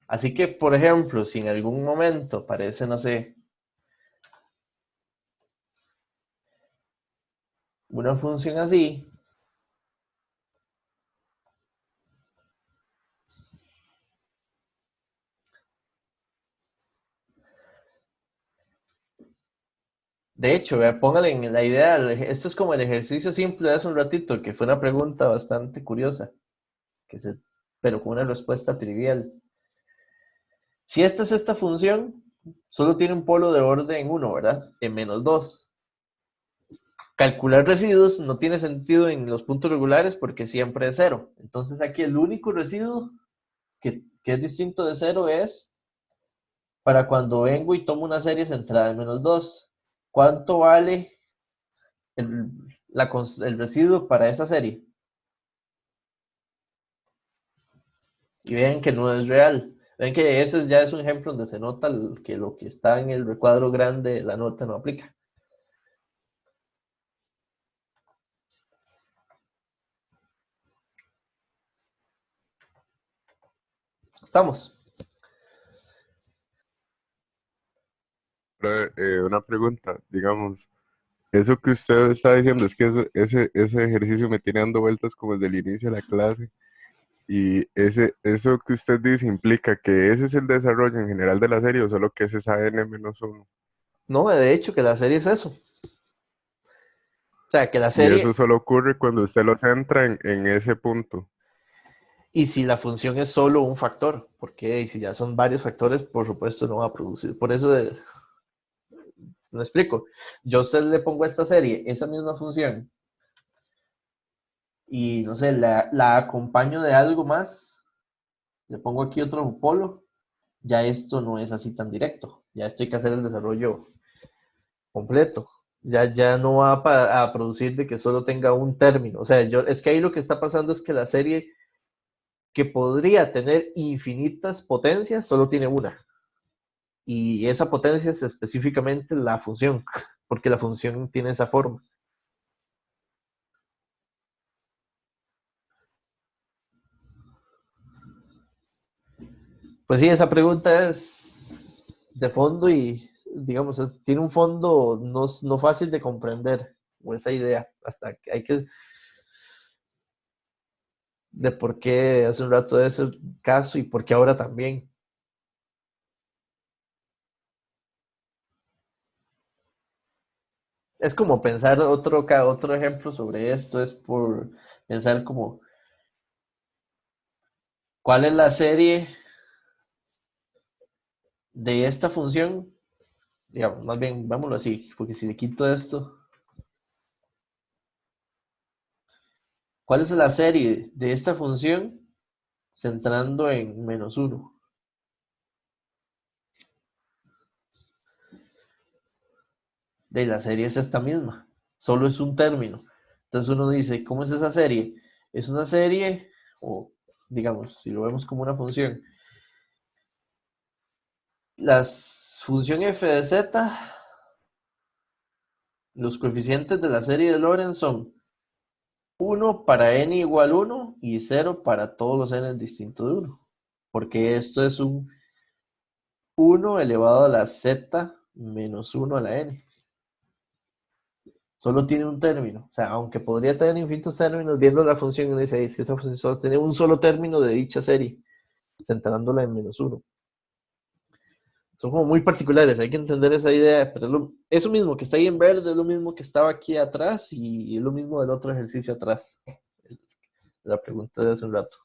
Así que, por ejemplo, si en algún momento aparece, no sé, una función así, de hecho, póngale en la idea, esto es como el ejercicio simple de hace un ratito, que fue una pregunta bastante curiosa, pero con una respuesta trivial. Si esta es esta función, solo tiene un polo de orden 1, ¿verdad? En menos 2. Calcular residuos no tiene sentido en los puntos regulares porque siempre es 0. Entonces aquí el único residuo que es distinto de 0 es para cuando vengo y tomo una serie centrada en menos 2. ¿cuánto vale el, el residuo para esa serie? Y vean que no es real. Ven que ese ya es un ejemplo donde se nota que lo que está en el recuadro grande de la nota no aplica. ¿Estamos? Ahora, una pregunta, digamos, eso que usted está diciendo es que ese ejercicio me tiene dando vueltas como desde el inicio de la clase y eso que usted dice implica que ese es el desarrollo en general de la serie o solo que ese es AN-1 No, de hecho que la serie es eso. O sea, que la y serie, eso solo ocurre cuando usted lo centra en ese punto. y si la función es solo un factor, porque si ya son varios factores, por supuesto no va a producir. Por eso, me explico. Yo a usted le pongo a esta serie esa misma función y no sé, la acompaño de algo más, le pongo aquí otro polo, ya esto no es así tan directo. Ya esto hay que hacer el desarrollo completo. Ya no va a producir de que solo tenga un término. O sea, es que ahí lo que está pasando es que la serie que podría tener infinitas potencias solo tiene una. Y esa potencia es específicamente la función, porque la función tiene esa forma. Pues sí, esa pregunta es de fondo y, digamos, tiene un fondo no fácil de comprender, o esa idea, hasta que hay que, de por qué hace un rato de ese caso y por qué ahora también. Es como pensar otro ejemplo sobre esto, es por pensar como, ¿cuál es la serie de esta función? Digamos, más bien, vámonos así, porque si le quito esto, ¿cuál es la serie de esta función centrando en -1? De la serie es esta misma, solo es un término. Entonces uno dice, ¿cómo es esa serie? Es una serie, o digamos, si lo vemos como una función, las función f de z, los coeficientes de la serie de Lorentz son 1 para n igual 1 y 0 para todos los n distintos de 1. Porque esto es un 1 elevado a la z menos 1 a la n. Solo tiene un término. O sea, aunque podría tener infinitos términos, viendo la función, uno dice, es que esa función solo tiene un solo término de dicha serie, centrándola en -1. Son como muy particulares, hay que entender esa idea, pero eso mismo que está ahí en verde es lo mismo que estaba aquí atrás y es lo mismo del otro ejercicio atrás. La pregunta de hace un rato.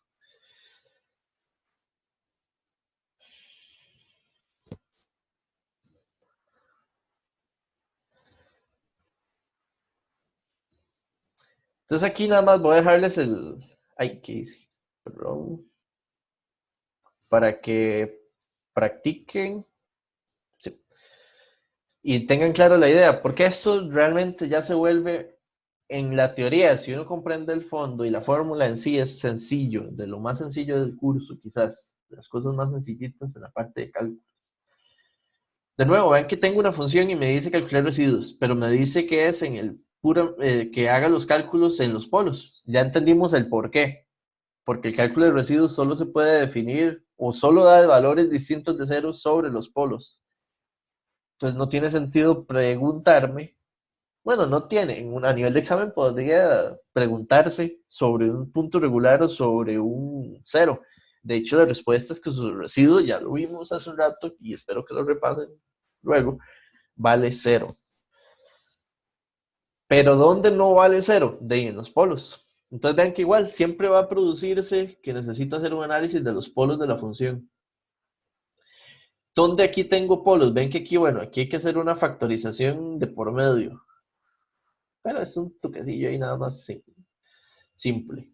Entonces aquí nada más voy a dejarles el... Ay, ¿qué hice? Perdón. Para que practiquen, sí, y tengan claro la idea, porque esto realmente ya se vuelve en la teoría, si uno comprende el fondo y la fórmula en sí es sencillo, de lo más sencillo del curso, quizás, las cosas más sencillitas en la parte de cálculo. De nuevo, ven que tengo una función y me dice calcular residuos, pero me dice que es en el puro, que haga los cálculos en los polos. Ya entendimos el por qué, porque el cálculo de residuos solo se puede definir o solo da de valores distintos de cero sobre los polos. Entonces no tiene sentido preguntarme, bueno, no tiene, a nivel de examen podría preguntarse sobre un punto regular o sobre un cero. De hecho, la respuesta es que su residuo, ya lo vimos hace un rato y espero que lo repasen luego, vale cero. Pero ¿dónde no vale cero? En los polos. Entonces vean que igual siempre va a producirse que necesita hacer un análisis de los polos de la función. ¿Dónde aquí tengo polos? Ven que aquí, bueno, aquí hay que hacer una factorización de por medio. Pero es un toquecillo ahí nada más simple.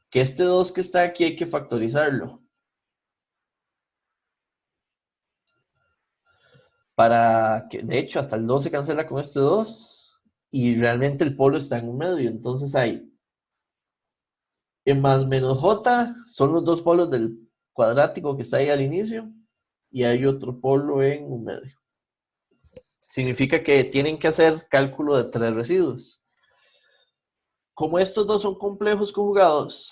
Que este 2 que está aquí hay que factorizarlo. para que, de hecho, hasta el 2 se cancela con este 2 y realmente el polo está en un medio. Entonces hay en más menos j son los dos polos del cuadrático que está ahí al inicio y hay otro polo en un medio. Significa que tienen que hacer cálculo de 3 residuos. Como estos dos son complejos conjugados,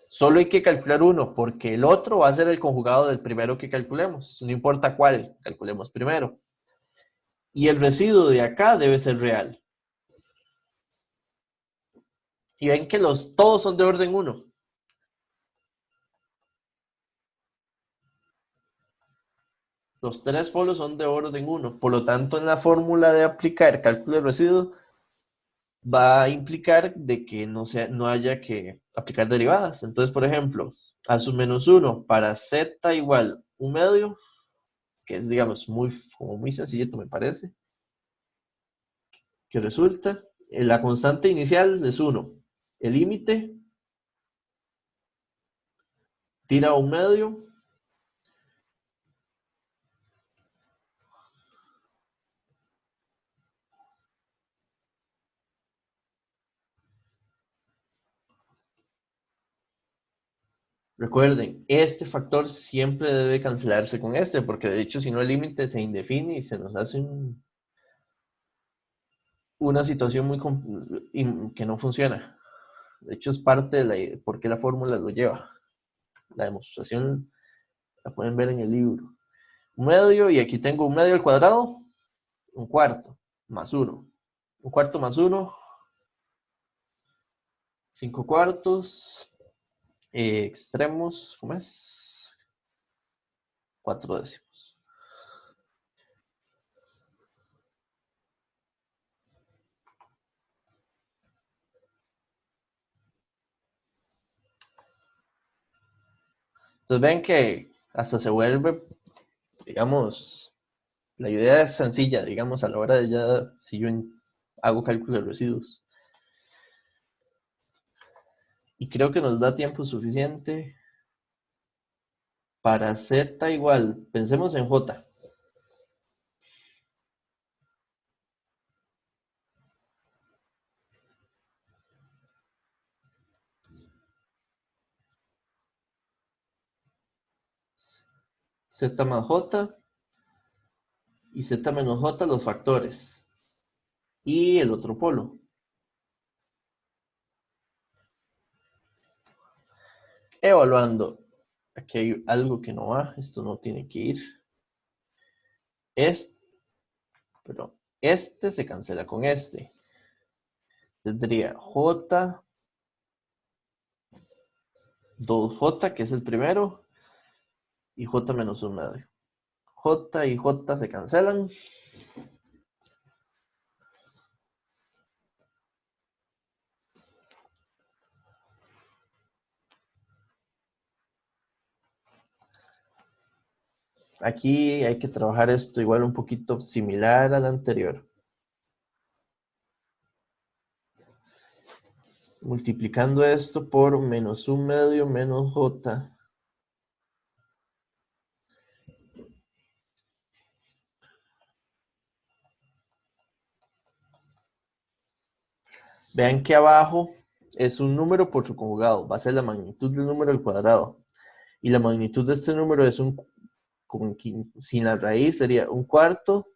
solo hay que calcular uno, porque el otro va a ser el conjugado del primero que calculemos. No importa cuál, calculemos primero. Y el residuo de acá debe ser real. Y ven que todos son de orden 1. Los tres polos son de orden 1. Por lo tanto, en la fórmula de aplicar cálculo de residuo, va a implicar de que no haya que aplicar derivadas. Entonces, por ejemplo, a sub menos 1 para z igual 1/2, que es, digamos, como muy sencillito me parece, que resulta, la constante inicial es 1. El límite tira a 1/2. Recuerden, este factor siempre debe cancelarse con este, porque de hecho si no el límite se indefine y se nos hace una situación que no funciona. De hecho es parte de por qué la fórmula lo lleva. La demostración la pueden ver en el libro. 1/2, y aquí tengo 1/2 al cuadrado, 1/4, más 1. 1/4 más 1, 5/4, extremos, ¿cómo es? 4/10. Entonces ven que hasta se vuelve, digamos, la idea es sencilla, digamos, a la hora de ya, si yo hago cálculo de residuos. Y creo que nos da tiempo suficiente para z igual, pensemos en j. Z más j y z menos j los factores. Y el otro polo. Evaluando. Aquí hay algo que no va, esto no tiene que ir. Este se cancela con este. Tendría j, 2j, que es el primero, y j menos 1/2. J y j se cancelan. Aquí hay que trabajar esto igual un poquito similar al anterior. Multiplicando esto por menos 1/2 menos j. Vean que abajo es un número por su conjugado. Va a ser la magnitud del número al cuadrado. Y la magnitud de este número es sin la raíz sería 1/4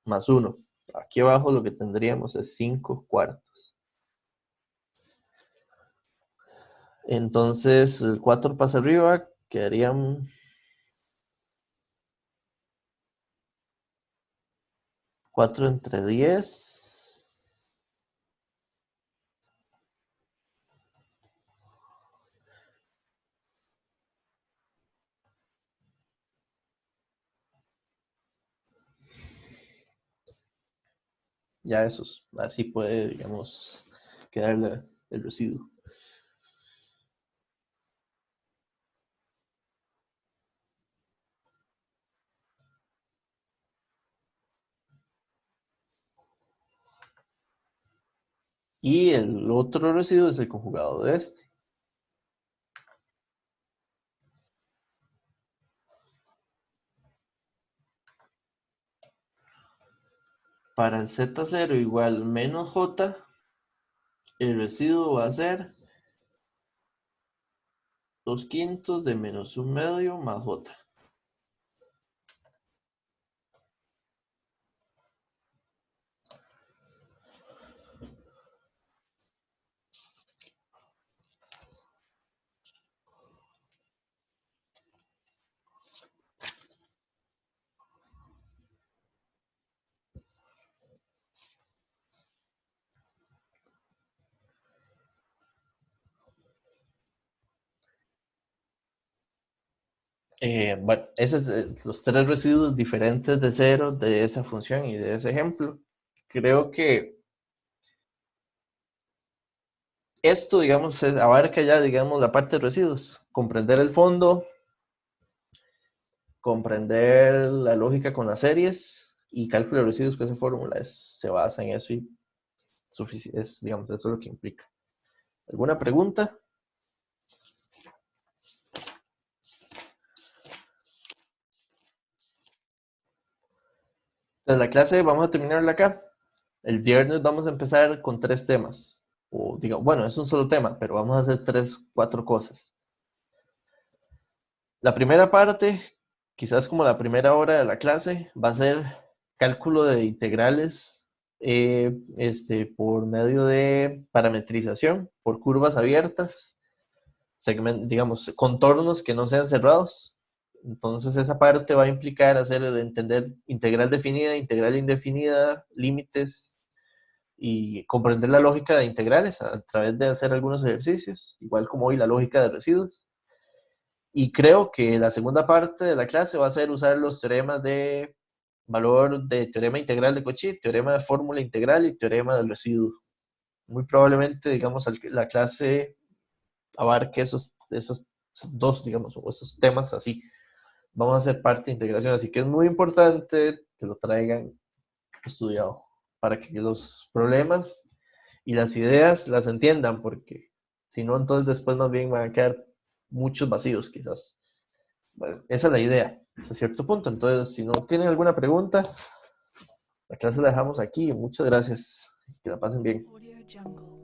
más 1. Aquí abajo lo que tendríamos es 5/4. Entonces el 4 pasa arriba, quedarían 4 entre 10. Ya esos, así puede, digamos, quedar el residuo. Y el otro residuo es el conjugado de este. para el Z0 igual menos J, el residuo va a ser 2/5 de menos 1/2 más J. Bueno, esos es los tres residuos diferentes de cero de esa función y de ese ejemplo. Creo que esto, digamos, abarca ya, digamos, la parte de residuos. Comprender el fondo, comprender la lógica con las series y cálculo de residuos, que esa fórmula se basa en eso y digamos, eso es lo que implica. ¿Alguna pregunta? Entonces, la clase vamos a terminarla acá. El viernes vamos a empezar con 3 temas. O digo, bueno, es un solo tema, pero vamos a hacer 3, 4 cosas. La primera parte, quizás como la primera hora de la clase, va a ser cálculo de integrales por medio de parametrización por curvas abiertas, digamos, contornos que no sean cerrados. Entonces esa parte va a implicar entender integral definida, integral indefinida, límites y comprender la lógica de integrales a través de hacer algunos ejercicios, igual como hoy la lógica de residuos. Y creo que la segunda parte de la clase va a ser usar los teoremas de valor de teorema integral de Cauchy, teorema de fórmula integral y teorema del residuo. Muy probablemente, digamos, la clase abarque esos dos, digamos, o esos temas así. Vamos a hacer parte de integración, así que es muy importante que lo traigan estudiado para que los problemas y las ideas las entiendan, porque si no, entonces después más bien van a quedar muchos vacíos, quizás. Bueno, esa es la idea, hasta cierto punto. Entonces, si no tienen alguna pregunta, la clase la dejamos aquí. Muchas gracias. Que la pasen bien. Audio Jungle.